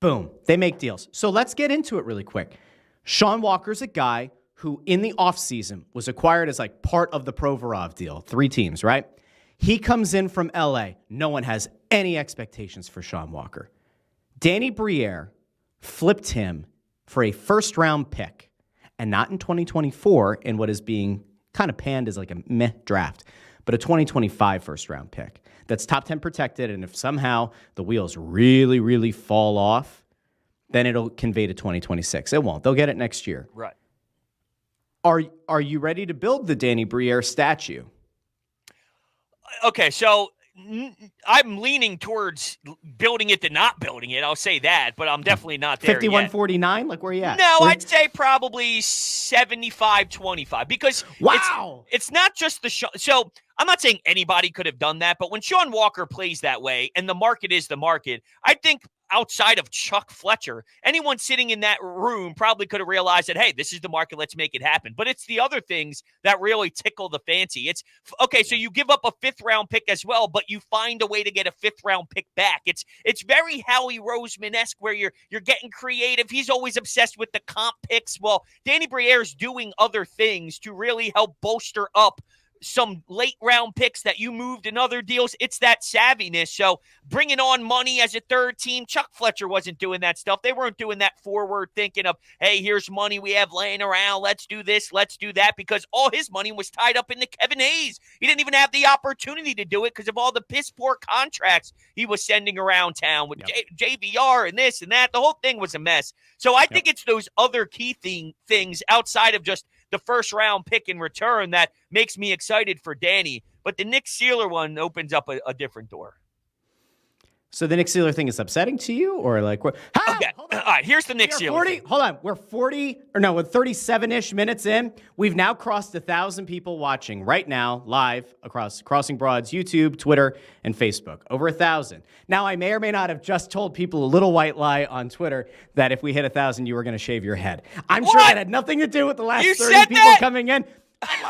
Boom. They make deals. So let's get into it really quick. Sean Walker's a guy who in the offseason was acquired as like part of the Provorov deal. 3 teams, right? He comes in from LA. No one has any expectations for Sean Walker. Danny Briere flipped him for a first-round pick, and not in 2024 in what is being kind of panned as like a meh draft, but a 2025 first-round pick that's top 10 protected, and if somehow the wheels really, really fall off, then it'll convey to 2026. It won't. They'll get it next year. Right. Are you ready to build the Danny Briere statue? Okay, so I'm leaning towards building it to not building it. I'll say that, but I'm definitely not there 51-49? Like, where are you at? No, I'd say probably 75-25 because it's not just the show. So I'm not saying anybody could have done that, but when Sean Walker plays that way and the market is the market, I think outside of Chuck Fletcher, anyone sitting in that room probably could have realized that, hey, this is the market, let's make it happen. But it's the other things that really tickle the fancy. It's, okay, so you give up a 5th-round pick as well, but you find a way to get a 5th-round pick back. It's very Howie Roseman-esque where you're getting creative. He's always obsessed with the comp picks. Well, Danny Briere's doing other things to really help bolster up some late round picks that you moved in other deals. It's that savviness. So bringing on money as a 3rd team, Chuck Fletcher wasn't doing that stuff. They weren't doing that forward thinking of, hey, here's money we have laying around. Let's do this. Let's do that, because all his money was tied up into Kevin Hayes. He didn't even have the opportunity to do it because of all the piss poor contracts he was sending around town with JVR and this and that. The whole thing was a mess. So I think it's those other key things outside of just the first-round pick in return that makes me excited for Danny. But the Nick Seeler one opens up a different door. So the Nick Seeler thing is upsetting to you, or like what? Okay. All right, here's the Nick Seeler thing. Hold on. We're 37-ish minutes in. We've now crossed 1,000 people watching right now, live across Crossing Broads, YouTube, Twitter, and Facebook. Over 1,000. Now, I may or may not have just told people a little white lie on Twitter that if we hit 1,000, you were going to shave your head. I'm sure that had nothing to do with the last 30 people coming in.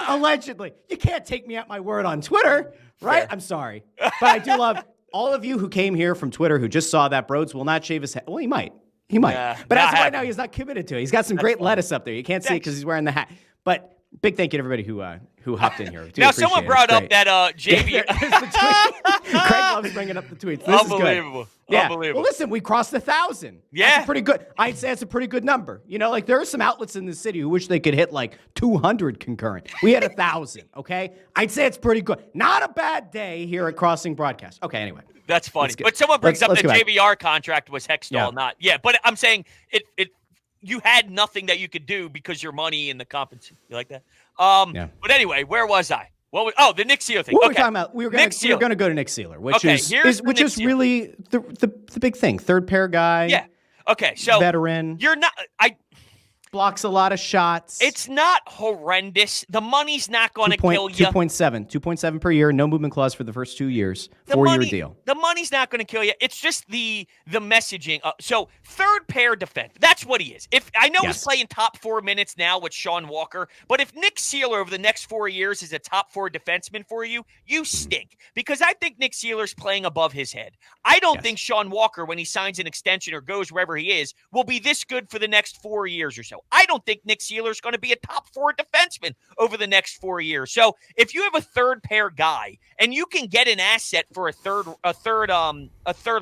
Allegedly. You can't take me at my word on Twitter, right? Fair. I'm sorry. But I do love all of you who came here from Twitter who just saw that Brodes will not shave his head. Well, he might. But as of right now, he's not committed to it. He's got some great lettuce up there. You can't see it because he's wearing the hat. But big thank you to everybody who hopped in here. Now, someone brought up that JV. Craig loves bringing up the tweets. This Unbelievable. Is good. Yeah. Unbelievable. Well, listen, we crossed 1,000. Yeah. That's pretty good. I'd say it's a pretty good number. You know, like there are some outlets in the city who wish they could hit like 200 concurrent. We had 1,000, okay? I'd say it's pretty good. Not a bad day here at Crossing Broadcast. Okay, anyway. That's funny. But someone brings up the JVR contract was Hextall, not. Yeah, but I'm saying it you had nothing that you could do because your money and the compensation. You like that? But anyway, where was I? The Nick Seeler thing. What were we talking about? We were going to go to Nick Seeler, which is really the big thing. 3rd pair guy. Yeah. Okay. So veteran. You're not. Blocks a lot of shots. It's not horrendous. The money's not going to kill you. 2.7 per year. No movement clause for the first 2 years. 4-year deal. The money's not going to kill you. It's just the messaging. So 3rd pair defense. That's what he is. If I know he's playing top 4 minutes now with Sean Walker, but if Nick Seeler over the next 4 years is a top 4 defenseman for you, you stink. Because I think Nick Seeler's playing above his head. I don't think Sean Walker, when he signs an extension or goes wherever he is, will be this good for the next 4 years or so. though. I don't think Nick Seeler is going to be a top 4 defenseman over the next 4 years. So if you have a third pair guy and you can get an asset for a third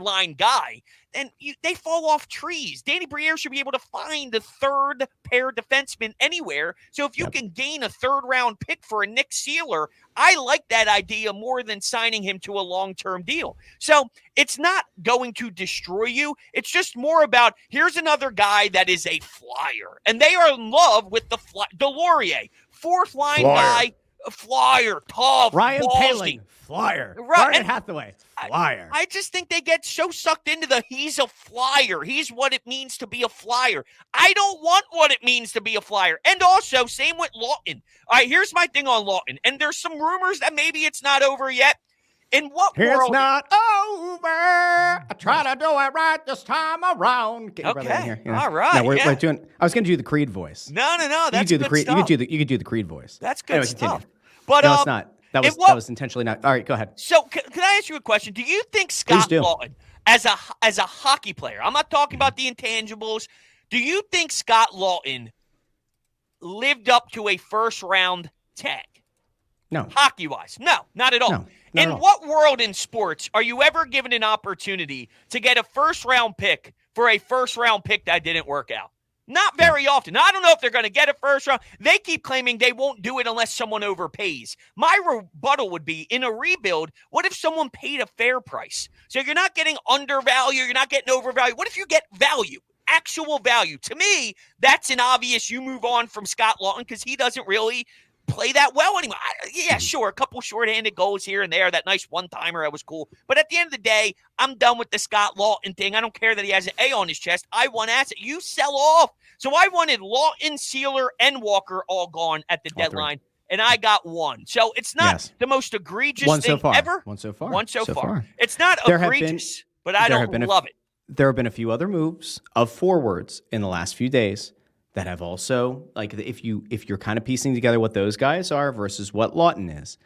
line guy, then they fall off trees. Danny Briere should be able to find a third pair defenseman anywhere. So if you can gain a 3rd round pick for a Nick Seeler, I like that idea more than signing him to a long-term deal. So it's not going to destroy you. It's just more about, here's another guy that is a flyer. And they are in love with the Delorier. 4th line guy, a flyer, tough, Ryan ballsy. Poehling, flyer. Right. Vernon Hathaway, flyer. I just think they get so sucked into he's a flyer. He's what it means to be a flyer. I don't want what it means to be a flyer. And also, same with Lawton. All right, here's my thing on Lawton. And there's some rumors that maybe it's not over yet. In what world? It's not over. I try to do it right this time around. Get your brother in here. All right. No, we're doing. I was going to do the Creed voice. No. That's you good could stuff. You could do the Creed voice. That's good anyway, stuff. Continue. But no, it's not. That was intentionally not. All right, go ahead. So can I ask you a question? Do you think Scott Lawton, as a hockey player, I'm not talking about the intangibles, do you think Scott Lawton lived up to a 1st round tag? No. Hockey-wise? No, not at all. No, in what world in sports are you ever given an opportunity to get a 1st round pick for a 1st round pick that didn't work out? Not very often. I don't know if they're going to get a 1st round. They keep claiming they won't do it unless someone overpays. My rebuttal would be, in a rebuild, what if someone paid a fair price? So you're not getting undervalued, you're not getting overvalued. What if you get value? Actual value. To me, that's an obvious you move on from Scott Lawton because he doesn't really play that well anymore. Sure, a couple shorthanded goals here and there. That nice one-timer, that was cool. But at the end of the day, I'm done with the Scott Lawton thing. I don't care that he has an A on his chest. I want asset. You sell off. So I wanted Lawton, Seeler, and Walker all gone at the deadline, and I got one. So it's not the most egregious thing ever. One so far. One so far. It's not egregious, but I don't love it. There have been a few other moves of forwards in the last few days that have also, like, if you're kind of piecing together what those guys are versus what Lawton is,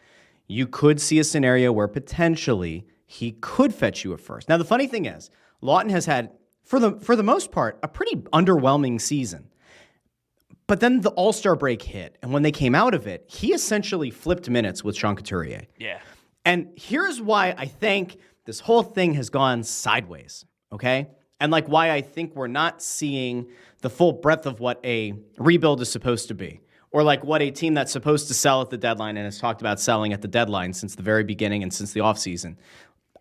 you could see a scenario where potentially he could fetch you a 1st. Now, the funny thing is, Lawton has had, for the most part, a pretty underwhelming season. But then the All-Star break hit, and when they came out of it, he essentially flipped minutes with Sean Couturier. Yeah. And here's why I think this whole thing has gone sideways, okay? And like why I think we're not seeing the full breadth of what a rebuild is supposed to be, or like what a team that's supposed to sell at the deadline and has talked about selling at the deadline since the very beginning and since the offseason.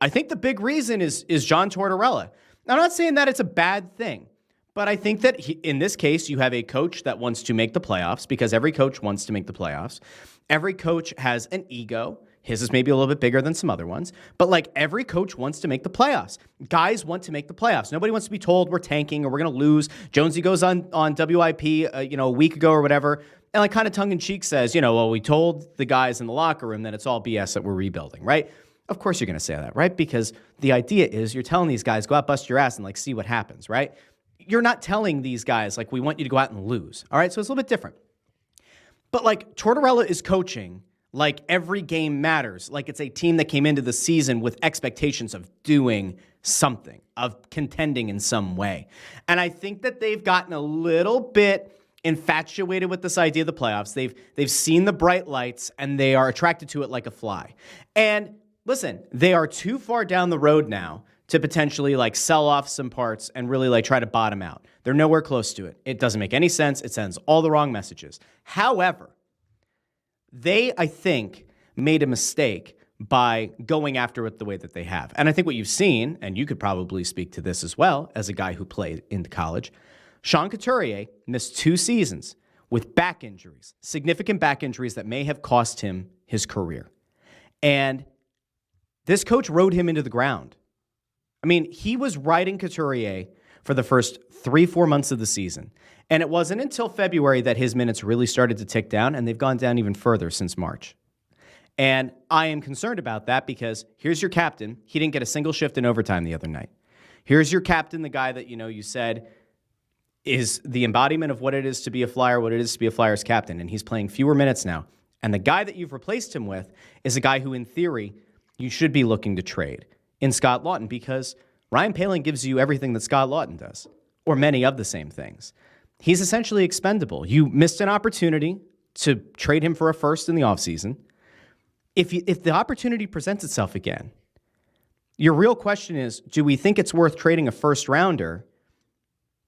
I think the big reason is John Tortorella. Now, I'm not saying that it's a bad thing, but I think that in this case, you have a coach that wants to make the playoffs because every coach wants to make the playoffs. Every coach has an ego. His is maybe a little bit bigger than some other ones, but like every coach wants to make the playoffs. Guys want to make the playoffs. Nobody wants to be told we're tanking or we're going to lose. Jonesy goes on WIP, a week ago or whatever, and like kind of tongue in cheek says, well, we told the guys in the locker room that it's all BS that we're rebuilding, right? Of course you're going to say that, right? Because the idea is you're telling these guys, go out, bust your ass, and like see what happens, right? You're not telling these guys like we want you to go out and lose, all right? So it's a little bit different. But like Tortorella is coaching like every game matters. Like it's a team that came into the season with expectations of doing something, of contending in some way. And I think that they've gotten a little bit infatuated with this idea of the playoffs. They've seen the bright lights and they are attracted to it like a fly. And listen, they are too far down the road now to potentially like sell off some parts and really like try to bottom out. They're nowhere close to it. It doesn't make any sense. It sends all the wrong messages. However, they, I think, made a mistake by going after it the way that they have. And I think what you've seen, and you could probably speak to this as well as a guy who played in college, Sean Couturier missed 2 seasons with back injuries, significant back injuries that may have cost him his career. And this coach rode him into the ground. I mean, he was riding Couturier for the first 3-4 months of the season. And it wasn't until February that his minutes really started to tick down, and they've gone down even further since March. And I am concerned about that because here's your captain. He didn't get a single shift in overtime the other night. Here's your captain, the guy that, you said is the embodiment of what it is to be a Flyer, what it is to be a Flyers captain, and he's playing fewer minutes now. And the guy that you've replaced him with is a guy who, in theory, you should be looking to trade in Scott Lawton because Ryan Poehling gives you everything that Scott Lawton does, or many of the same things. he's essentially expendable. You missed an opportunity to trade him for a first in the offseason. If the opportunity presents itself again, your real question is, do we think it's worth trading a first rounder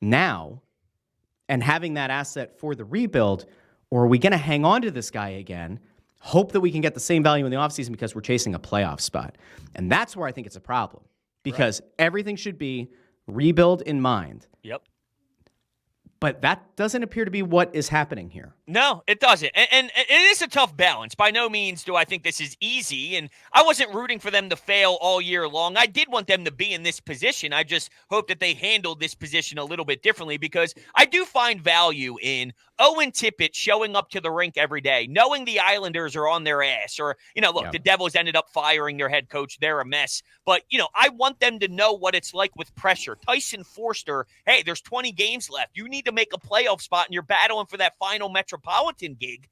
now and having that asset for the rebuild, or are we going to hang on to this guy again, hope that we can get the same value in the offseason because we're chasing a playoff spot? And that's where I think it's a problem, because everything should be rebuild in mind. Yep. But that doesn't appear to be what is happening here. No, it doesn't. And it is a tough balance. By no means do I think this is easy. And I wasn't rooting for them to fail all year long. I did want them to be in this position. I just hope that they handled this position a little bit differently, because I do find value in Owen Tippett showing up to the rink every day, knowing the Islanders are on their ass. Or, look, the Devils ended up firing their head coach. They're a mess. But, I want them to know what it's like with pressure. Tyson Forster, hey, there's 20 games left. You need to make a playoff spot, and you're battling for that final Metropolitan gig.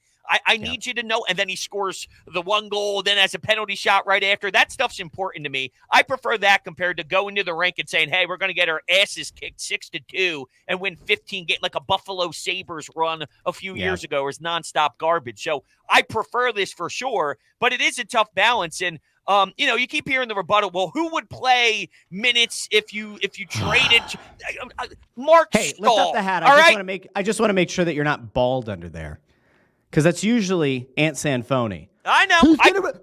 I need you to know. And then he scores the one goal, then has a penalty shot right after. That stuff's important to me. I prefer that compared to going to the rink and saying, hey, we're going to get our asses kicked 6-2 and win 15 games, like a Buffalo Sabres run a few years ago, is nonstop garbage. So I prefer this for sure, but it is a tough balance. And you keep hearing the rebuttal. Well, who would play minutes if you traded Mark Hey, Stahl? lift up the hat. I just want to make sure that you're not bald under there, because that's usually Ant Sanfoni. I know.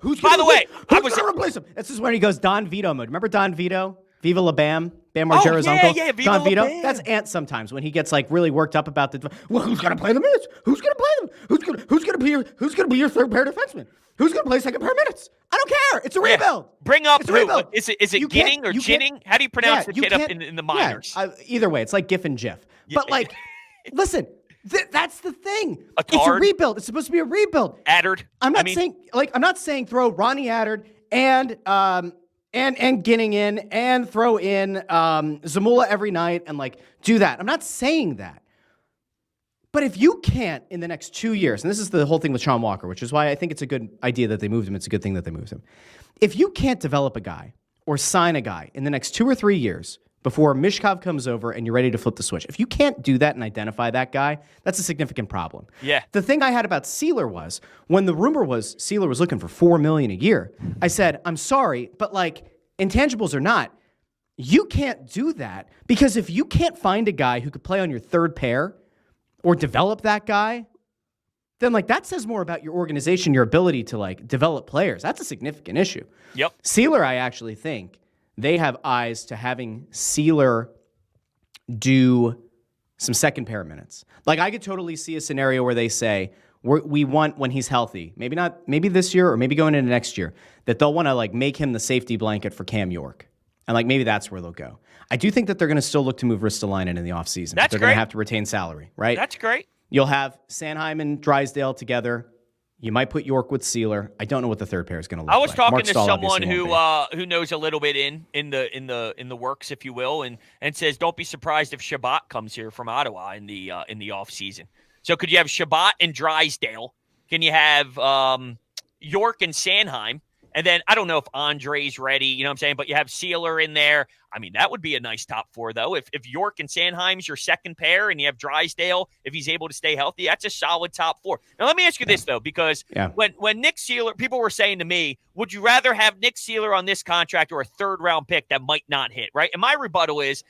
Who's by the way, going to replace him? This is when he goes Don Vito mode. Remember Don Vito? Viva La Bam? Bam Margera's uncle? Yeah, Viva Don La Vito? Bam. That's Ant sometimes when he gets really worked up about who's going to play the minutes? Who's going to play them? Who's going to be your third pair defenseman? Who's going to play second pair minutes? I don't care. It's a rebuild. Bring up it's a rebuild. Is it Ginning or Ginning? How do you pronounce the kid up in the minors? Yeah, either way, it's like GIF and GIF. But listen, that's the thing. It's a rebuild. It's supposed to be a rebuild. Addard. I'm not saying throw Ronnie Addard and Ginning in and throw in Zamula every night and do that. I'm not saying that. But if you can't in the next 2 years, and this is the whole thing with Sean Walker, which is why I think it's a good idea that they moved him. It's a good thing that they moved him. If you can't develop a guy or sign a guy in the next 2 or 3 years before Mishkov comes over and you're ready to flip the switch, if you can't do that and identify that guy, that's a significant problem. Yeah. The thing I had about Sealer was, when the rumor was Sealer was looking for $4 million a year, I said, I'm sorry, but intangibles or not, you can't do that, because if you can't find a guy who could play on your third pair or develop that guy, then that says more about your organization, your ability to develop players. That's a significant issue. Yep. Sealer, I actually think they have eyes to having Sealer do some second pair minutes. I could totally see a scenario where they say, we want, when he's healthy, maybe this year or maybe going into next year, that they'll want to make him the safety blanket for Cam York. And maybe that's where they'll go. I do think that they're going to still look to move Ristolainen in the offseason. That's they're great. going to have to retain salary, right? That's great. You'll have Sanheim and Drysdale together. You might put York with Sealer. I don't know what the third pair is going to look like. I was talking Mark to Stahl someone obviously who knows a little bit in the works, if you will, and says don't be surprised if Shabbat comes here from Ottawa in the offseason. So could you have Shabbat and Drysdale? Can you have York and Sanheim? And then I don't know if Andre's ready, you know what I'm saying? But you have Sealer in there. I mean, that would be a nice top four, though. If York and Sanheim's your second pair and you have Drysdale, if he's able to stay healthy, that's a solid top four. Now, let me ask you this, though, because when Nick Sealer, people were saying to me, would you rather have Nick Sealer on this contract or a third-round pick that might not hit, right? And my rebuttal is,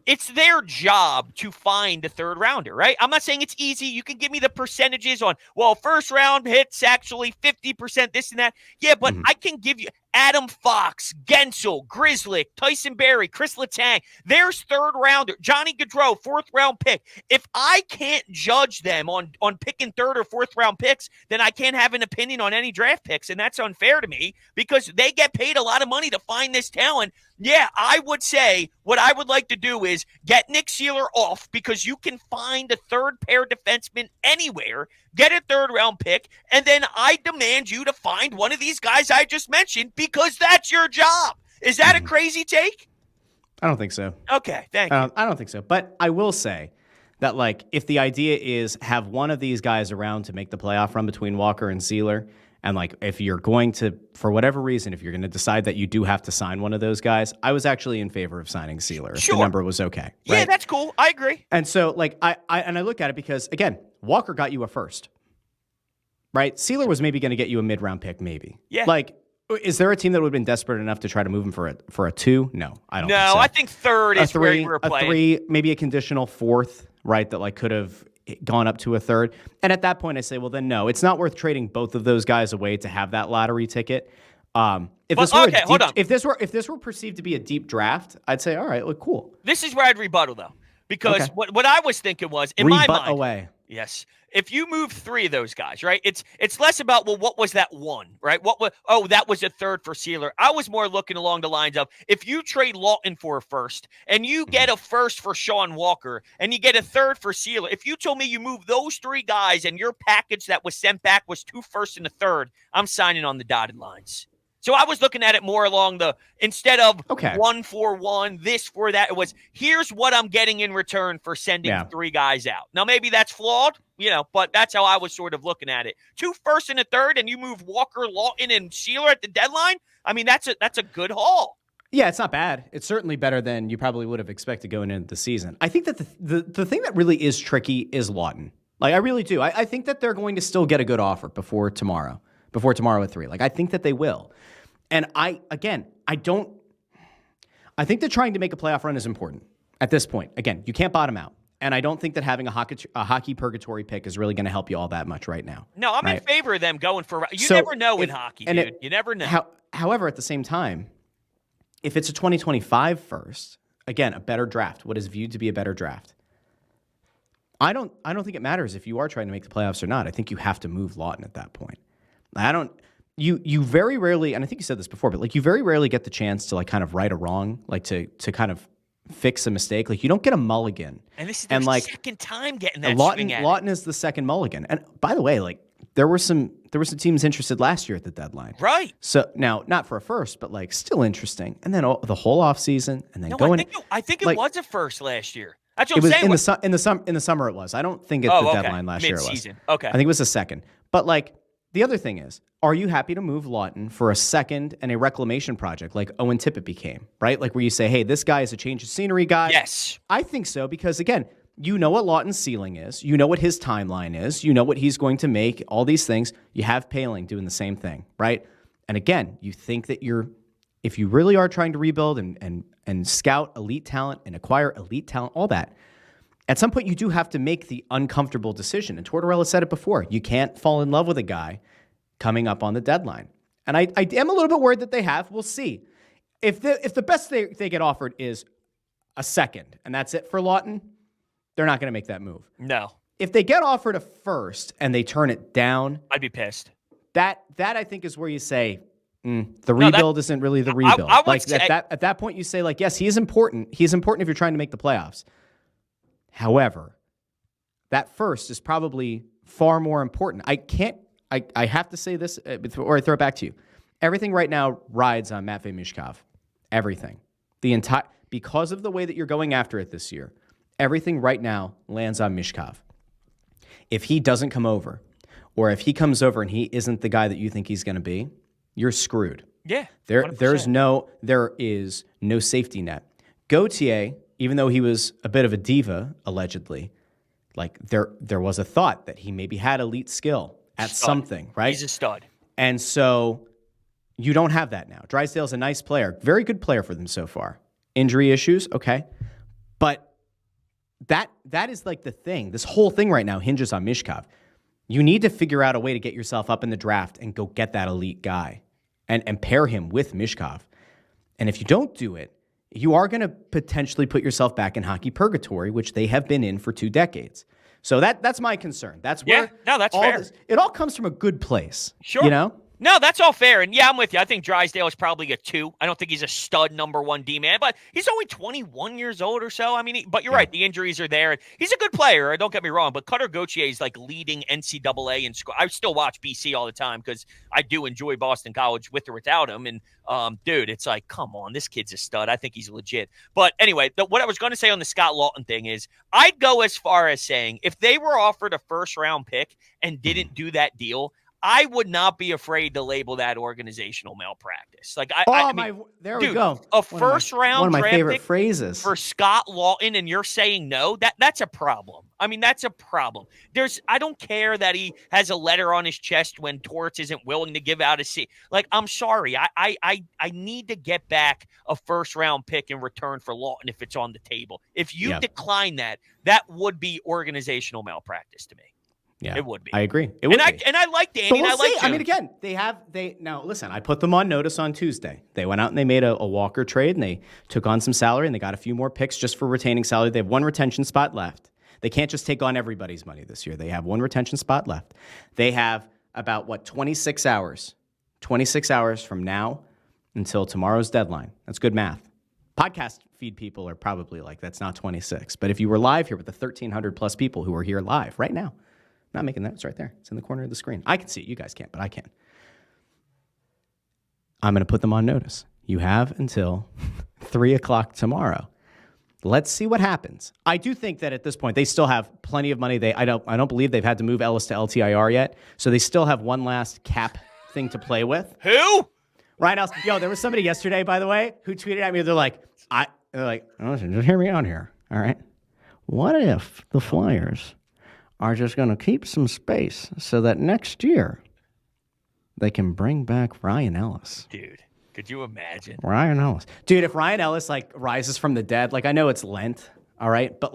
it's their job to find a third rounder, right? I'm not saying it's easy. You can give me the percentages on, first round hits actually 50%, this and that. Yeah, but I can give you Adam Fox, Gensel, Grizzlick, Tyson Berry, Chris Letang. There's third rounder. Johnny Gaudreau, fourth round pick. If I can't judge them on picking third or fourth round picks, then I can't have an opinion on any draft picks. And that's unfair to me because they get paid a lot of money to find this talent. Yeah, I would say what I would like to do is get Nick Sealer off because you can find a third pair defenseman anywhere, get a third round pick, and then I demand you to find one of these guys I just mentioned because that's your job. Is that a crazy take? I don't think so. Okay, thank you. I don't think so. But I will say that if the idea is have one of these guys around to make the playoff run between Walker and Sealer, And like, if you're going to, for whatever reason, if you're going to decide that you do have to sign one of those guys, I was actually in favor of signing Sealer. If the number was okay. Right? Yeah, that's cool. I agree. And so, like, I look at it because, again, Walker got you a first, right? Sealer was maybe going to get you a mid-round pick, maybe. Yeah. Like, is there a team that would have been desperate enough to try to move him for a 2? No, I don't. No, think so. I think third is where you were playing. A 3, maybe a conditional 4th, right? That like could have gone up to a 3rd. And at that point, I say, well, then no, it's not worth trading both of those guys away to have that lottery ticket. If this were perceived to be a deep draft, I'd say, all right, look, cool. This is where I'd rebuttal though, because what I was thinking was in my mind. Away. Yes. If you move 3 of those guys, right, it's less about, well, what was that one, right? That was a 3rd for Sealer. I was more looking along the lines of, if you trade Lawton for a 1st and you get a 1st for Sean Walker and you get a 3rd for Sealer, if you told me you move those 3 guys and your package that was sent back was 2 firsts and a 3rd, I'm signing on the dotted lines. So I was looking at it more along instead of 1 for 1, this for that, it was, here's what I'm getting in return for sending 3 guys out. Now, maybe that's flawed, but that's how I was sort of looking at it. 2 firsts and a 3rd, and you move Walker, Lawton, and Sealer at the deadline. I mean, that's a good haul. Yeah, it's not bad. It's certainly better than you probably would have expected going into the season. I think that the thing that really is tricky is Lawton. Like, I really do. I think that they're going to still get a good offer before tomorrow at 3. Like, I think that they will. And I think that trying to make a playoff run is important at this point. Again, you can't bottom out. And I don't think that having a hockey purgatory pick is really going to help you all that much right now. No, I'm in favor of them going for – never know in hockey, dude. You never know. However, at the same time, if it's a 2025 first, again, a better draft, what is viewed to be a better draft, I don't think it matters if you are trying to make the playoffs or not. I think you have to move Lawton at that point. You very rarely, and I think you said this before, but like you very rarely get the chance to like kind of right a wrong, like to kind of fix a mistake. Like you don't get a mulligan. And this is their second time getting that swing at Lawton is the second mulligan. And by the way, like there were some teams interested last year at the deadline. Right. So now not for a first, but like still interesting. And then the whole offseason and then I think it was a first last year. That's what I'm saying. In the summer it was. I don't think at the deadline last year it was. Mid-season. Okay. I think it was the second. But like the other thing is, are you happy to move Lawton for a second and a reclamation project like Owen Tippett became, right? Like where you say, hey, this guy is a change of scenery guy. Yes. I think so because, again, you know what Lawton's ceiling is. You know what his timeline is. You know what he's going to make, all these things. You have Paling doing the same thing, right? And again, you think that if you really are trying to rebuild and scout elite talent and acquire elite talent, all that, at some point, you do have to make the uncomfortable decision. And Tortorella said it before. You can't fall in love with a guy coming up on the deadline. And I am a little bit worried that they have. We'll see. If the best they get offered is a second, and that's it for Lawton, they're not going to make that move. No. If they get offered a first and they turn it down, I'd be pissed. That I think is where you say, the rebuild isn't really the rebuild. At that point, you say, like, yes, he is important. He's important if you're trying to make the playoffs. However, that first is probably far more important. I have to say this before I throw it back to you. Everything right now rides on Matvei Mishkov. Everything. Because of the way that you're going after it this year, everything right now lands on Mishkov. If he doesn't come over, or if he comes over and he isn't the guy that you think he's going to be, you're screwed. Yeah. There is no safety net. Gauthier, even though he was a bit of a diva, allegedly, like there was a thought that he maybe had elite skill at something, right? He's a stud. And so you don't have that now. Drysdale's a nice player, very good player for them so far. Injury issues, okay. But that is like the thing. This whole thing right now hinges on Mishkov. You need to figure out a way to get yourself up in the draft and go get that elite guy and pair him with Mishkov. And if you don't do it, you are going to potentially put yourself back in hockey purgatory, which they have been in for 2 decades. So that's my concern. That's where that's fair. It all comes from a good place. Sure. You know? No, that's all fair. And yeah, I'm with you. I think Drysdale is probably a 2. I don't think he's a stud number 1 D-man, but he's only 21 years old or so. I mean, but you're right. The injuries are there. He's a good player. Don't get me wrong, but Cutter Gauthier is like leading NCAA in score. I still watch BC all the time because I do enjoy Boston College with or without him. And dude, it's like, come on, this kid's a stud. I think he's legit. But anyway, what I was going to say on the Scott Lawton thing is I'd go as far as saying if they were offered a first-round pick and didn't do that deal, I would not be afraid to label that organizational malpractice. Like there dude, we go. A first round one of my draft favorite pick phrases for Scott Lawton, and you're saying no. That's a problem. I mean, that's a problem. I don't care that he has a letter on his chest when Torts isn't willing to give out a seat. Like, I'm sorry. I need to get back a first round pick in return for Lawton if it's on the table. If you decline that would be organizational malpractice to me. Yeah, it would be. I agree. It would be. And I like Danny. But we'll and I like see. I mean, again, now listen, I put them on notice on Tuesday. They went out and they made a Walker trade, and they took on some salary, and they got a few more picks just for retaining salary. They have one retention spot left. They can't just take on everybody's money this year. They have one retention spot left. They have about 26 hours. 26 hours from now until tomorrow's deadline. That's good math. Podcast feed people are probably like, that's not 26. But if you were live here with the 1,300 plus people who are here live right now, not making that. It's right there. It's in the corner of the screen. I can see it. You guys can't, but I can. I'm going to put them on notice. You have until 3 o'clock tomorrow. Let's see what happens. I do think that at this point, they still have plenty of money. I don't believe they've had to move Ellis to LTIR yet. So they still have one last cap thing to play with. Who? Ryan Ellis. Yo, there was somebody yesterday, by the way, who tweeted at me. They're like, listen, just hear me out here. All right. What if the Flyers are just going to keep some space so that next year they can bring back Ryan Ellis? Dude, could you imagine? Ryan Ellis. Dude, if Ryan Ellis, rises from the dead, I know it's Lent, all right? But,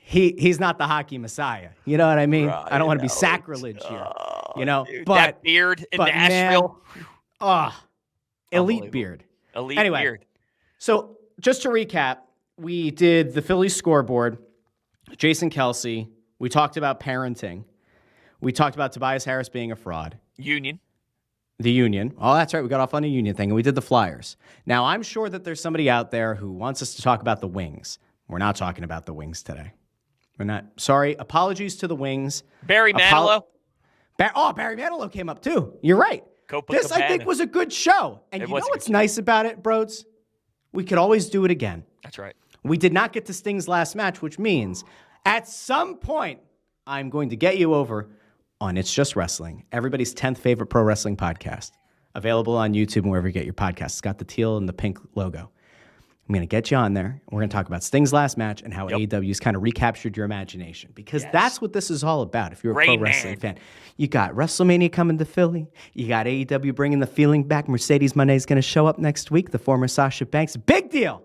he's not the hockey messiah. You know what I mean? Ryan I don't want to be Ellis. sacrilege here, Dude, but that beard in Nashville. Elite beard. Elite anyway, beard. So just to recap, we did the Phillies scoreboard, Jason Kelce. We talked about parenting. We talked about Tobias Harris being a fraud. Union. The Union. Oh, that's right. We got off on the Union thing, and we did the Flyers. Now, I'm sure that there's somebody out there who wants us to talk about the Wings. We're not talking about the Wings today. We're not. Sorry. Apologies to the Wings. Barry Manilow. Barry Manilow came up, too. You're right. This, I think, was a good show. And you know what's nice about it, Brodes? We could always do it again. That's right. We did not get to Sting's last match, which means at some point, I'm going to get you over on It's Just Wrestling, everybody's 10th favorite pro wrestling podcast. Available on YouTube and wherever you get your podcasts. It's got the teal and the pink logo. I'm going to get you on there. We're going to talk about Sting's last match and how AEW's kind of recaptured your imagination. Because that's what this is all about if you're a pro wrestling fan. You got WrestleMania coming to Philly. You got AEW bringing the feeling back. Mercedes Moné is going to show up next week. The former Sasha Banks. Big deal.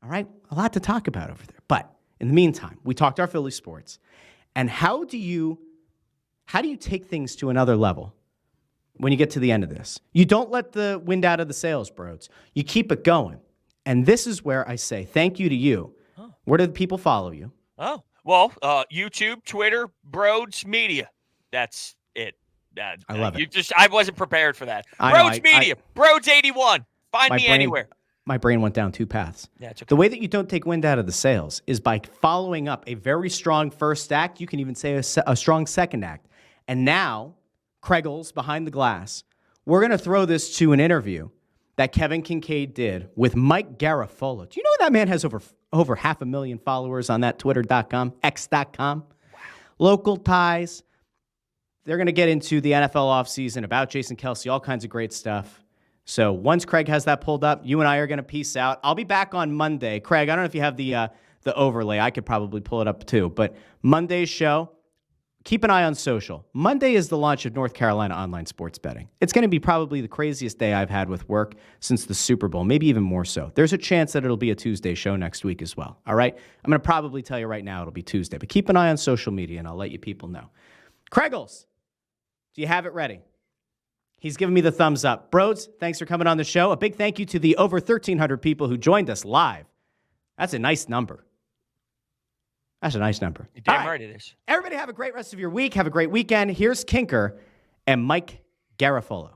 All right? A lot to talk about over there. But in the meantime, we talked our Philly sports. And how do you take things to another level when you get to the end of this? You don't let the wind out of the sails, Brodes. You keep it going. And this is where I say thank you to you. Oh. Where do the people follow you? Oh, well, YouTube, Twitter, Brodes Media. That's it. I love it. I wasn't prepared for that. Brodes Media, Brodes 81. Find me anywhere. My brain went down two paths. Yeah, it's okay. The way that you don't take wind out of the sails is by following up a very strong first act. You can even say a strong second act. And now, Kregel's behind the glass. We're going to throw this to an interview that Kevin Kincaid did with Mike Garafolo. Do you know that man has over 500,000 followers on that Twitter.com, X.com? Wow. Local ties. They're going to get into the NFL offseason, about Jason Kelce, all kinds of great stuff. So once Craig has that pulled up, you and I are going to peace out. I'll be back on Monday. Craig, I don't know if you have the overlay. I could probably pull it up too. But Monday's show, keep an eye on social. Monday is the launch of North Carolina online sports betting. It's going to be probably the craziest day I've had with work since the Super Bowl, maybe even more so. There's a chance that it'll be a Tuesday show next week as well. All right? I'm going to probably tell you right now it'll be Tuesday. But keep an eye on social media, and I'll let you people know. Kregels, do you have it ready? He's giving me the thumbs up. Brodes, thanks for coming on the show. A big thank you to the over 1,300 people who joined us live. That's a nice number. That's a nice number. You're damn right it is. Everybody have a great rest of your week. Have a great weekend. Here's Kinker and Mike Garafolo.